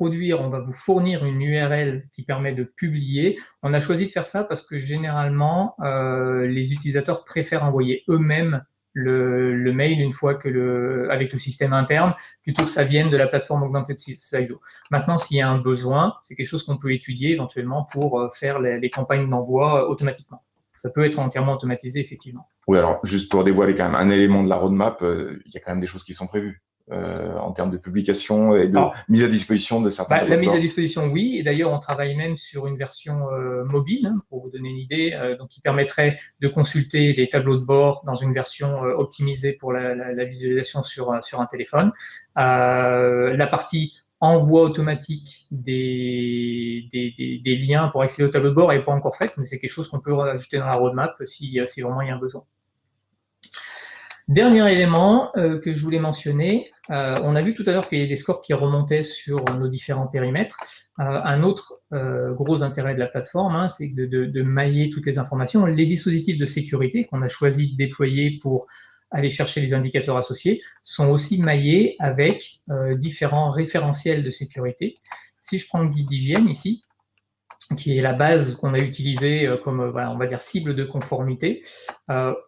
S2: vous fournir une URL qui permet de publier. On a choisi de faire ça parce que généralement, les utilisateurs préfèrent envoyer eux-mêmes le mail une fois que avec le système interne, plutôt que ça vienne de la plateforme Augmented CISO. Maintenant, s'il y a un besoin, c'est quelque chose qu'on peut étudier éventuellement pour faire les campagnes d'envoi automatiquement. Ça peut être entièrement automatisé, effectivement.
S1: Oui, alors juste pour dévoiler quand même un élément de la roadmap, il y a quand même des choses qui sont prévues en termes de publication et de mise à disposition de certains.
S2: La mise à disposition, oui. Et d'ailleurs, on travaille même sur une version mobile, hein, pour vous donner une idée, donc qui permettrait de consulter les tableaux de bord dans une version optimisée pour la visualisation sur un téléphone. La partie envoi automatique des liens pour accéder au tableau de bord n'est pas encore faite, mais c'est quelque chose qu'on peut rajouter dans la roadmap si vraiment il y a un besoin. Dernier élément que je voulais mentionner, on a vu tout à l'heure qu'il y a des scores qui remontaient sur nos différents périmètres. Un autre gros intérêt de la plateforme, hein, c'est de mailler toutes les informations. Les dispositifs de sécurité qu'on a choisi de déployer pour aller chercher les indicateurs associés sont aussi maillés avec différents référentiels de sécurité. Si je prends le guide d'hygiène ici, qui est la base qu'on a utilisée comme, voilà, on va dire, cible de conformité,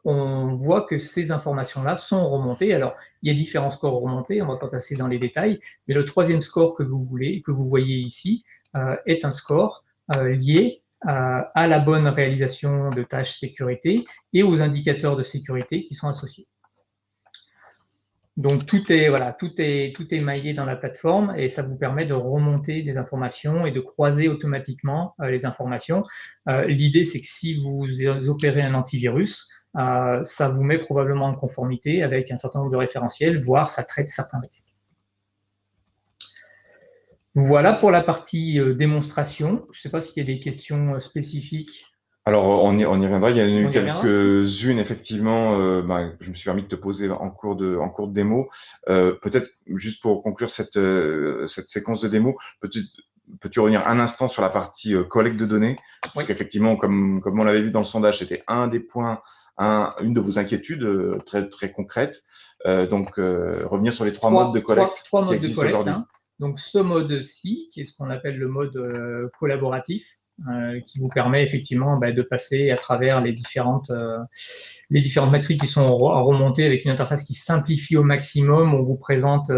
S2: on voit que ces informations-là sont remontées. Alors, il y a différents scores remontés, on ne va pas passer dans les détails, mais le troisième score que vous voyez ici, est un score lié à la bonne réalisation de tâches sécurité et aux indicateurs de sécurité qui sont associés. Donc tout est maillé dans la plateforme et ça vous permet de remonter des informations et de croiser automatiquement les informations. L'idée, c'est que si vous opérez un antivirus, ça vous met probablement en conformité avec un certain nombre de référentiels, voire ça traite certains risques. Voilà pour la partie démonstration. Je ne sais pas s'il y a des questions spécifiques.
S1: Alors, on y reviendra. Il y en a eu quelques-unes, effectivement. Je me suis permis de te poser en cours de démo. Peut-être, juste pour conclure cette séquence de démo, peux-tu revenir un instant sur la partie collecte de données? Parce qu'effectivement, comme on l'avait vu dans le sondage, c'était un des points, une de vos inquiétudes très, très concrètes. Donc, revenir sur les trois modes de collecte qui existent aujourd'hui.
S2: Hein. Donc, ce mode-ci, qui est ce qu'on appelle le mode collaboratif, qui vous permet effectivement de passer à travers les différentes métriques qui sont remontées avec une interface qui simplifie au maximum. On vous présente,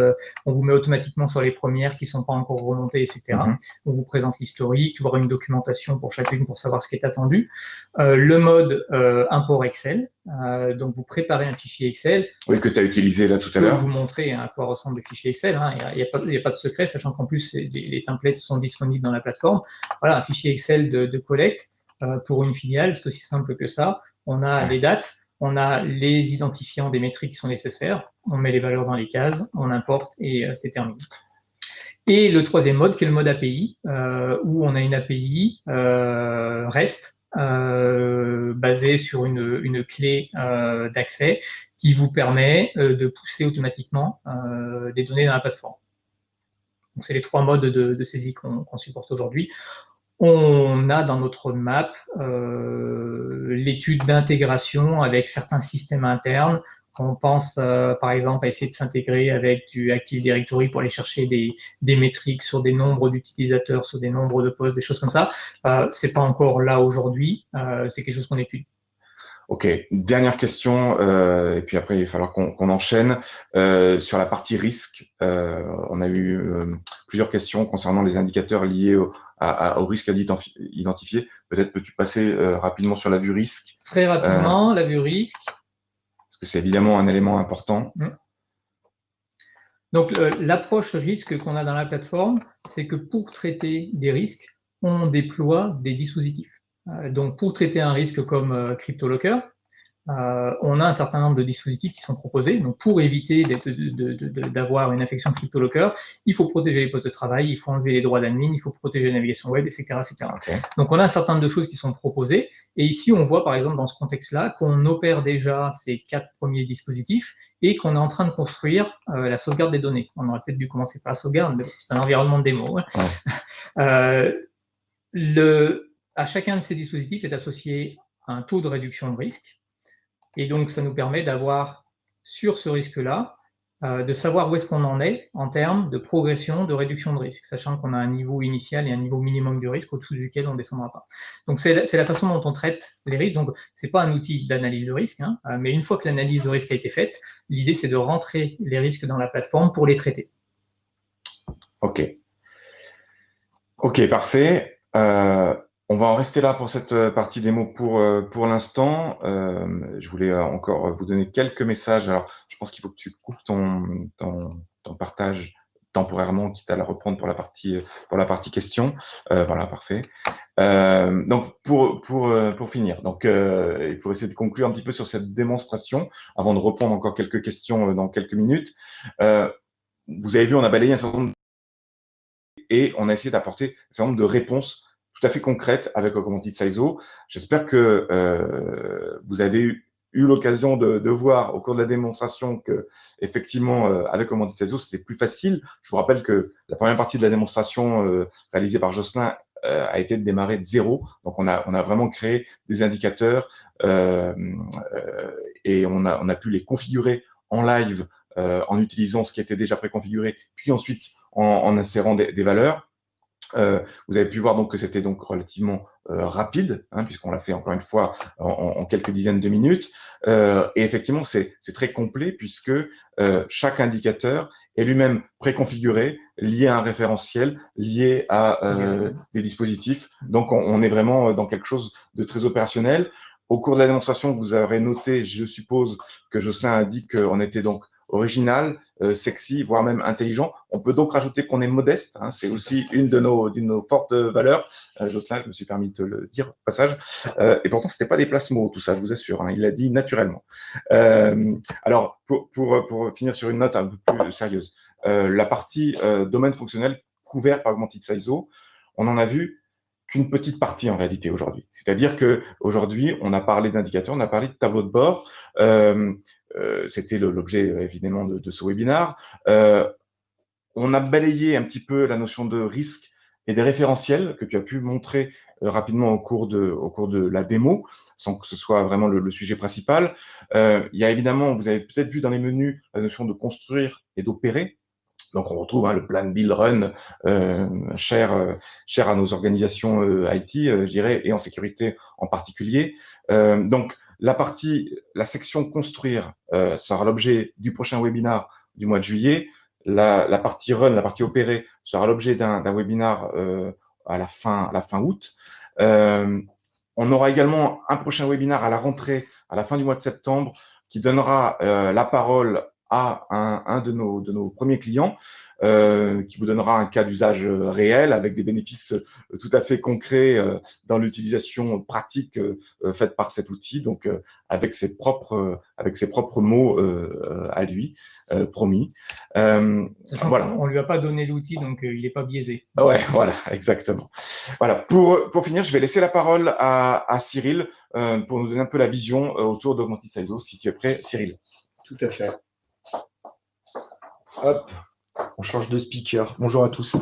S2: on vous met automatiquement sur les premières qui ne sont pas encore remontées, etc. On vous présente l'historique, voir une documentation pour chacune pour savoir ce qui est attendu. Le mode import Excel, donc vous préparez un fichier Excel.
S1: Oui, que tu as utilisé là tout à l'heure.
S2: Je vais vous montrer à quoi ressemblent les fichiers Excel. Il n'y a pas de secret, sachant qu'en plus les templates sont disponibles dans la plateforme. Voilà, un fichier Excel de collecte pour une filiale, c'est aussi simple que ça. On a les dates, on a les identifiants des métriques qui sont nécessaires, on met les valeurs dans les cases, on importe et c'est terminé. Et le troisième mode, qui est le mode API, où on a une API REST basée sur une clé d'accès qui vous permet de pousser automatiquement des données dans la plateforme. Donc, c'est les trois modes de saisie qu'on supporte aujourd'hui. On a dans notre roadmap l'étude d'intégration avec certains systèmes internes. On pense par exemple à essayer de s'intégrer avec du Active Directory pour aller chercher des métriques sur des nombres d'utilisateurs, sur des nombres de postes, des choses comme ça. C'est pas encore là aujourd'hui, c'est quelque chose qu'on étudie.
S1: Ok, dernière question, et puis après il va falloir qu'on enchaîne. Sur la partie risque, on a eu plusieurs questions concernant les indicateurs liés au risque identifié. Peut-être peux-tu passer rapidement sur la vue risque?
S2: Très rapidement, la vue risque.
S1: Parce que c'est évidemment un élément important.
S2: Donc l'approche risque qu'on a dans la plateforme, c'est que pour traiter des risques, on déploie des dispositifs. Donc, pour traiter un risque comme CryptoLocker, on a un certain nombre de dispositifs qui sont proposés. Donc, pour éviter d'avoir une infection CryptoLocker, il faut protéger les postes de travail, il faut enlever les droits d'admin, il faut protéger la navigation web, etc., etc.
S1: Okay.
S2: Donc, on a un certain nombre de choses qui sont proposées. Et ici, on voit, par exemple, dans ce contexte-là, qu'on opère déjà ces 4 premiers dispositifs et qu'on est en train de construire la sauvegarde des données. On aurait peut-être dû commencer par la sauvegarde, mais c'est un environnement de démo. Ouais. À chacun de ces dispositifs est associé un taux de réduction de risque. Et donc, ça nous permet d'avoir, sur ce risque-là, de savoir où est-ce qu'on en est en termes de progression de réduction de risque, sachant qu'on a un niveau initial et un niveau minimum du risque au-dessous duquel on ne descendra pas. Donc, c'est la façon dont on traite les risques. Donc, ce n'est pas un outil d'analyse de risque, hein, mais une fois que l'analyse de risque a été faite, l'idée, c'est de rentrer les risques dans la plateforme pour les traiter.
S1: OK. OK, parfait. On va en rester là pour cette partie démo pour l'instant. Je voulais encore vous donner quelques messages. Alors, je pense qu'il faut que tu coupes ton partage temporairement, quitte à la reprendre pour la partie question. Voilà, parfait. Donc, pour finir, donc, et pour essayer de conclure un petit peu sur cette démonstration, avant de reprendre encore quelques questions dans quelques minutes. Vous avez vu, on a balayé un certain nombre et on a essayé d'apporter un certain nombre de réponses tout à fait concrètes avec Augmented Sizeau. J'espère que vous avez eu l'occasion de voir au cours de la démonstration que, effectivement, avec Augmented Sizeau, c'était plus facile. Je vous rappelle que la première partie de la démonstration réalisée par Jocelyn a été de démarrer de zéro. Donc, on a vraiment créé des indicateurs et on a pu les configurer en live en utilisant ce qui était déjà préconfiguré, puis ensuite en insérant des valeurs. Vous avez pu voir donc que c'était donc relativement rapide, hein, puisqu'on l'a fait encore une fois en quelques dizaines de minutes. Et effectivement, c'est très complet puisque chaque indicateur est lui-même préconfiguré, lié à un référentiel, lié à des dispositifs. Donc, on est vraiment dans quelque chose de très opérationnel. Au cours de la démonstration, vous aurez noté, je suppose, que Jocelyn a dit qu'on était donc original, sexy, voire même intelligent. On peut donc rajouter qu'on est modeste, hein, c'est aussi une de nos fortes valeurs. Jocelyn, je me suis permis de te le dire au passage. Et pourtant, c'était pas des placements, tout ça, je vous assure. Hein, il l'a dit naturellement. Alors, pour finir sur une note un peu plus sérieuse, la partie domaine fonctionnel couvert par Augmented Sizeau, on en a vu qu'une petite partie en réalité aujourd'hui. C'est-à-dire que aujourd'hui, on a parlé d'indicateurs, on a parlé de tableau de bord. C'était l'objet évidemment de ce webinaire. On a balayé un petit peu la notion de risque et des référentiels que tu as pu montrer rapidement au cours de la démo, sans que ce soit vraiment le sujet principal. Il y a évidemment, vous avez peut-être vu dans les menus, la notion de construire et d'opérer. Donc, on retrouve le plan Build Run cher à nos organisations IT, je dirais, et en sécurité en particulier. Donc, la section construire sera l'objet du prochain webinar du mois de juillet. La partie run, la partie opérer sera l'objet d'un webinar à la fin août. On aura également un prochain webinar à la rentrée, à la fin du mois de septembre, qui donnera la parole à un de nos premiers clients, qui vous donnera un cas d'usage réel avec des bénéfices tout à fait concrets dans l'utilisation pratique faite par cet outil, donc avec ses propres mots à lui, promis.
S2: Voilà. On lui a pas donné l'outil, donc il n'est pas biaisé.
S1: Ouais, voilà, exactement. Voilà. Pour finir, je vais laisser la parole à Cyril pour nous donner un peu la vision autour d'Augmented CISO. Si tu es prêt, Cyril.
S3: Tout à fait. Hop, on change de speaker. Bonjour à tous.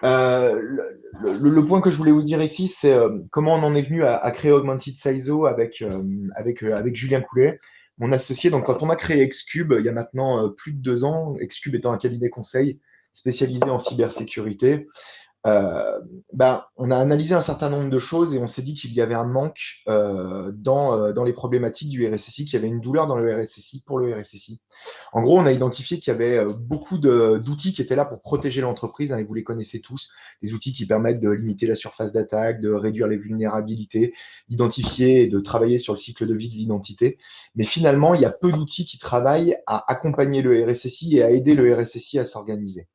S3: Le point que je voulais vous dire ici, c'est comment on en est venu à créer Augmented CISO avec Julien Coulet, mon associé. Donc, quand on a créé Xcube, il y a maintenant plus de 2 ans, Xcube étant un cabinet conseil spécialisé en cybersécurité, on a analysé un certain nombre de choses et on s'est dit qu'il y avait un manque dans les problématiques du RSSI, qu'il y avait une douleur dans le RSSI pour le RSSI. En gros, on a identifié qu'il y avait beaucoup d'outils qui étaient là pour protéger l'entreprise, et vous les connaissez tous, des outils qui permettent de limiter la surface d'attaque, de réduire les vulnérabilités, d'identifier et de travailler sur le cycle de vie de l'identité. Mais finalement, il y a peu d'outils qui travaillent à accompagner le RSSI et à aider le RSSI à s'organiser.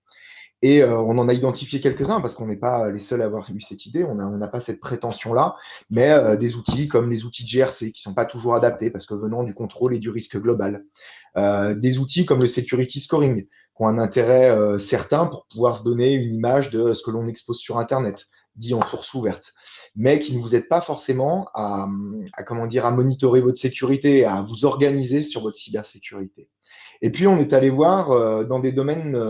S3: Et on en a identifié quelques-uns parce qu'on n'est pas les seuls à avoir eu cette idée, on n'a pas cette prétention-là, mais des outils comme les outils de GRC qui ne sont pas toujours adaptés parce que venant du contrôle et du risque global. Des outils comme le Security Scoring qui ont un intérêt certain pour pouvoir se donner une image de ce que l'on expose sur Internet, dit en source ouverte, mais qui ne vous aident pas forcément à monitorer votre sécurité, à vous organiser sur votre cybersécurité. Et puis, on est allé voir dans des domaines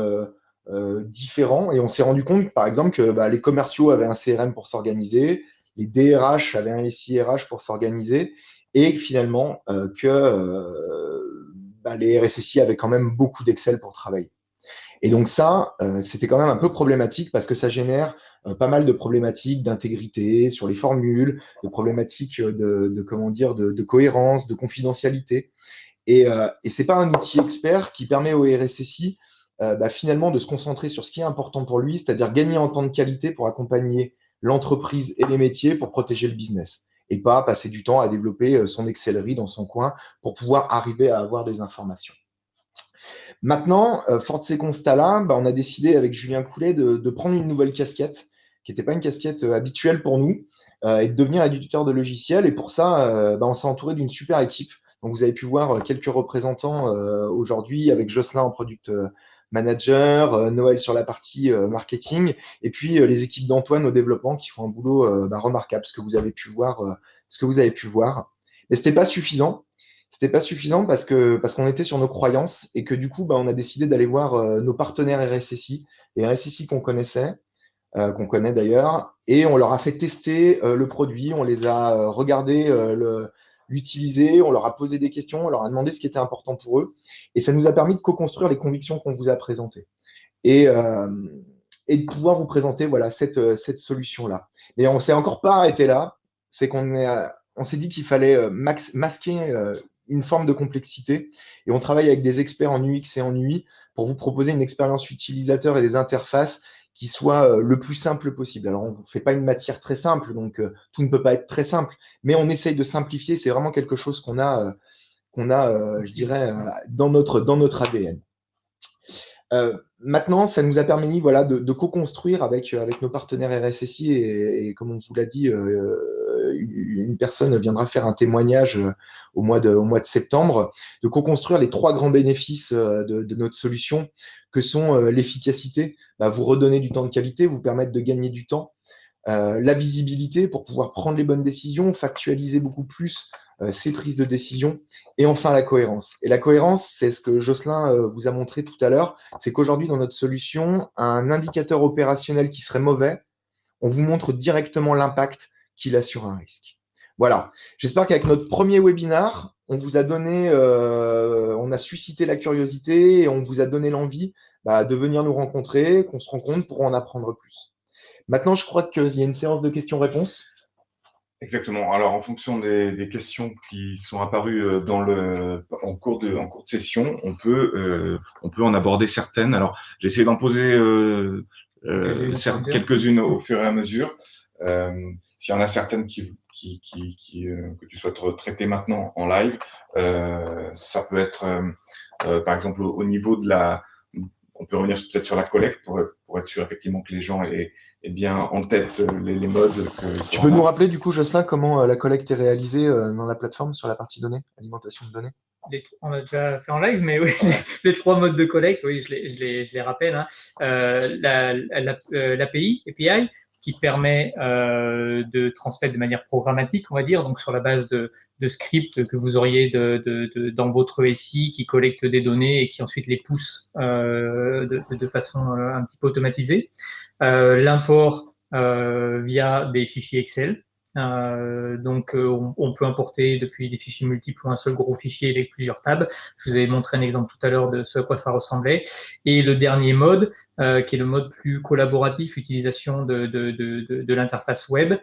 S3: différents et on s'est rendu compte, par exemple, que les commerciaux avaient un CRM pour s'organiser, les DRH avaient un SIRH pour s'organiser et finalement les RSSI avaient quand même beaucoup d'Excel pour travailler. Et donc ça, c'était quand même un peu problématique parce que ça génère pas mal de problématiques d'intégrité sur les formules, de problématiques de cohérence, de confidentialité. Et c'est pas un outil expert qui permet au RSSI finalement de se concentrer sur ce qui est important pour lui, c'est-à-dire gagner en temps de qualité pour accompagner l'entreprise et les métiers pour protéger le business et pas passer du temps à développer son Excellerie dans son coin pour pouvoir arriver à avoir des informations. Maintenant, fort de ces constats-là, on a décidé avec Julien Coulet de prendre une nouvelle casquette qui n'était pas une casquette habituelle pour nous et de devenir éditeur de logiciels. Et pour ça, on s'est entouré d'une super équipe. Donc, vous avez pu voir quelques représentants aujourd'hui avec Jocelyn en product manager, Noël sur la partie marketing, et puis les équipes d'Antoine au développement qui font un boulot remarquable, ce que vous avez pu voir. Mais c'était pas suffisant. C'était pas suffisant parce qu'on était sur nos croyances et que du coup, on a décidé d'aller voir nos partenaires RSSI, les RSSI qu'on connaissait, qu'on connaît d'ailleurs, et on leur a fait tester le produit, on les a regardé l'utiliser, on leur a posé des questions, on leur a demandé ce qui était important pour eux, et ça nous a permis de co-construire les convictions qu'on vous a présentées et de pouvoir vous présenter cette solution-là. Mais on s'est encore pas arrêté là, c'est on s'est dit qu'il fallait masquer une forme de complexité et on travaille avec des experts en UX et en UI pour vous proposer une expérience utilisateur et des interfaces qui soient le plus simple possible. Alors, on ne fait pas une matière très simple, donc tout ne peut pas être très simple, mais on essaye de simplifier. C'est vraiment quelque chose qu'on a je dirais, dans notre ADN. Maintenant, ça nous a permis de co-construire avec nos partenaires RSSI et comme on vous l'a dit, une personne viendra faire un témoignage au mois de septembre, de co-construire les 3 grands bénéfices de notre solution que sont l'efficacité, vous redonner du temps de qualité, vous permettre de gagner du temps, la visibilité pour pouvoir prendre les bonnes décisions, factualiser beaucoup plus ces prises de décision, et enfin la cohérence. Et la cohérence, c'est ce que Jocelyn vous a montré tout à l'heure, c'est qu'aujourd'hui dans notre solution, un indicateur opérationnel qui serait mauvais, on vous montre directement l'impact qu'il a sur un risque. Voilà. J'espère qu'avec notre premier webinar, on vous a donné, on a suscité la curiosité et on vous a donné l'envie de venir nous rencontrer, qu'on se rencontre pour en apprendre plus. Maintenant, je crois qu'il y a une séance de questions-réponses.
S1: Exactement. Alors, en fonction des questions qui sont apparues en cours de session, on peut en aborder certaines. Alors, j'ai essayé d'en poser quelques-unes au fur et à mesure. S'il y en a certaines que tu souhaites traiter maintenant en live, ça peut être, par exemple, au niveau de on peut revenir peut-être sur la collecte pour être sûr effectivement que les gens aient bien en tête les modes.
S3: Tu peux nous rappeler du coup, Jocelyn, comment la collecte est réalisée dans la plateforme sur la partie données, alimentation de données?
S2: On a déjà fait en live, mais oui, les 3 modes de collecte, oui, je les rappelle. Hein. L'API, API, qui permet de transmettre de manière programmatique, on va dire, donc sur la base de scripts que vous auriez dans votre SI qui collectent des données et qui ensuite les poussent de façon un petit peu automatisée. L'import via des fichiers Excel. On peut importer depuis des fichiers multiples ou un seul gros fichier avec plusieurs tables. Je vous avais montré un exemple tout à l'heure de ce à quoi ça ressemblait. Et le dernier mode, qui est le mode plus collaboratif, utilisation de l'interface web,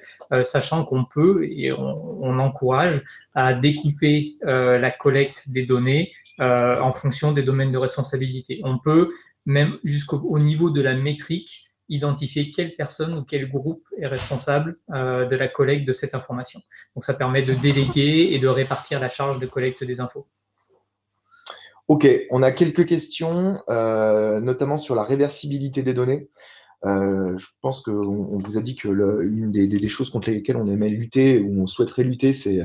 S2: sachant qu'on peut et on encourage à découper la collecte des données en fonction des domaines de responsabilité. On peut même jusqu'au niveau de la métrique identifier quelle personne ou quel groupe est responsable de la collecte de cette information. Donc, ça permet de déléguer et de répartir la charge de collecte des infos.
S3: Ok, on a quelques questions, notamment sur la réversibilité des données. Je pense qu'on vous a dit que une des choses contre lesquelles on aimait lutter ou on souhaiterait lutter, c'est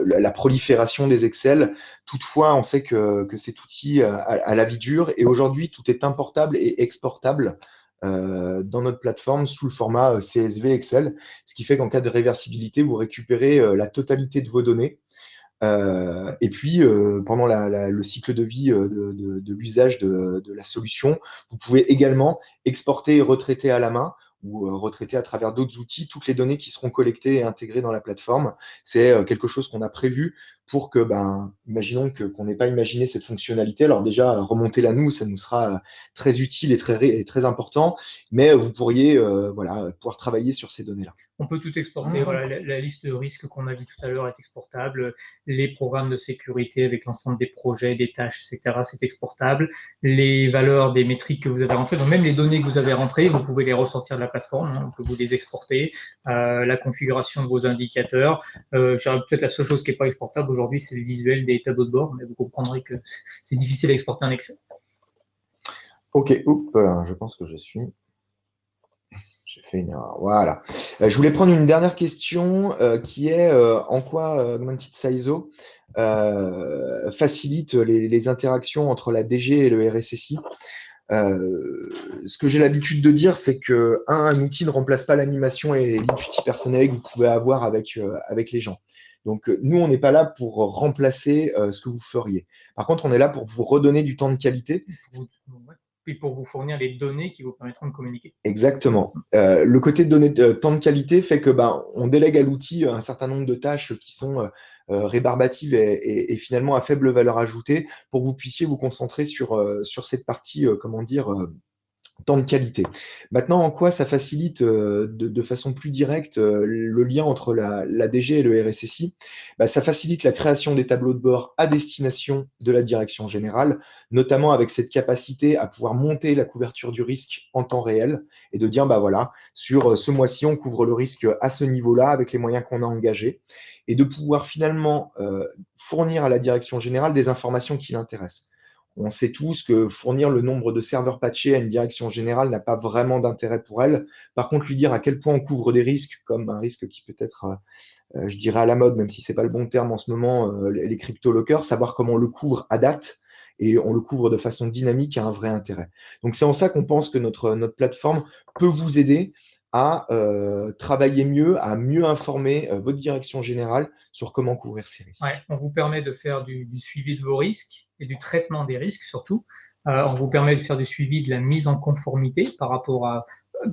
S3: la prolifération des Excel. Toutefois, on sait que cet outil a la vie dure et aujourd'hui, tout est importable et exportable dans notre plateforme sous le format CSV Excel, ce qui fait qu'en cas de réversibilité, vous récupérez la totalité de vos données. Et puis, pendant le cycle de vie de l'usage de la solution, vous pouvez également exporter et retraiter à la main ou retraiter à travers d'autres outils toutes les données qui seront collectées et intégrées dans la plateforme. C'est quelque chose qu'on a prévu pour que, imaginons qu'on n'ait pas imaginé cette fonctionnalité. Alors déjà, remontez-la nous, ça nous sera très utile et très important, mais vous pourriez pouvoir travailler sur ces données-là.
S2: On peut tout exporter. Voilà, la liste de risques qu'on a vu tout à l'heure est exportable. Les programmes de sécurité avec l'ensemble des projets, des tâches, etc., c'est exportable. Les valeurs des métriques que vous avez rentrées, donc même les données que vous avez rentrées, vous pouvez les ressortir de la plateforme. Hein, on peut vous les exporter. La configuration de vos indicateurs. Peut-être la seule chose qui n'est pas exportable aujourd'hui, c'est le visuel des tableaux de bord, mais vous comprendrez que c'est difficile à exporter en Excel.
S3: Ok, je pense que j'ai fait une erreur. Voilà. Je voulais prendre une dernière question qui est en quoi Augmented SISO facilite les interactions entre la DG et le RSSI. Ce que j'ai l'habitude de dire, c'est que un outil ne remplace pas l'animation et l'intuition personnelle que vous pouvez avoir avec les gens. Donc, nous, on n'est pas là pour remplacer ce que vous feriez. Par contre, on est là pour vous redonner du temps de qualité.
S2: Et pour vous fournir les données qui vous permettront de communiquer.
S3: Exactement. Le côté de donner temps de qualité fait que on délègue à l'outil un certain nombre de tâches qui sont rébarbatives et finalement à faible valeur ajoutée pour que vous puissiez vous concentrer sur cette partie, temps de qualité. Maintenant, en quoi ça facilite de façon plus directe le lien entre la DG et le RSSI? Ça facilite la création des tableaux de bord à destination de la direction générale, notamment avec cette capacité à pouvoir monter la couverture du risque en temps réel et de dire, voilà, sur ce mois-ci, on couvre le risque à ce niveau-là avec les moyens qu'on a engagés et de pouvoir finalement fournir à la direction générale des informations qui l'intéressent. On sait tous que fournir le nombre de serveurs patchés à une direction générale n'a pas vraiment d'intérêt pour elle. Par contre, lui dire à quel point on couvre des risques, comme un risque qui peut être, je dirais, à la mode, même si ce n'est pas le bon terme en ce moment, les crypto-lockers, savoir comment on le couvre à date et on le couvre de façon dynamique a un vrai intérêt. Donc, c'est en ça qu'on pense que notre plateforme peut vous aider à travailler mieux, à mieux informer votre direction générale sur comment couvrir ces risques.
S2: Ouais, on vous permet de faire du suivi de vos risques et du traitement des risques surtout. On vous permet de faire du suivi de la mise en conformité par rapport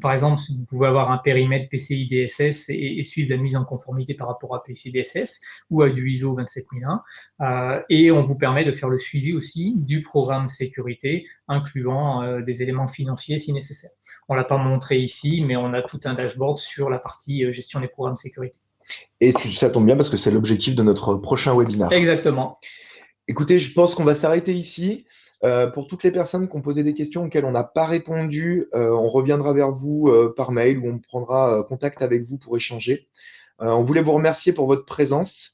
S2: par exemple, vous pouvez avoir un périmètre PCI DSS et suivre la mise en conformité par rapport à PCI DSS ou à du ISO 27001. Et on vous permet de faire le suivi aussi du programme sécurité, incluant des éléments financiers si nécessaire. On ne l'a pas montré ici, mais on a tout un dashboard sur la partie gestion des programmes sécurité.
S3: Et ça tombe bien parce que c'est l'objectif de notre prochain webinaire.
S2: Exactement.
S3: Écoutez, je pense qu'on va s'arrêter ici. Pour toutes les personnes qui ont posé des questions auxquelles on n'a pas répondu, on reviendra vers vous par mail ou on prendra contact avec vous pour échanger. On voulait vous remercier pour votre présence.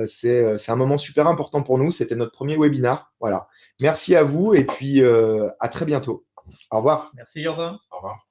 S3: C'est un moment super important pour nous. C'était notre premier webinaire. Voilà. Merci à vous et puis à très bientôt. Au revoir.
S2: Merci, au revoir.
S1: Au revoir.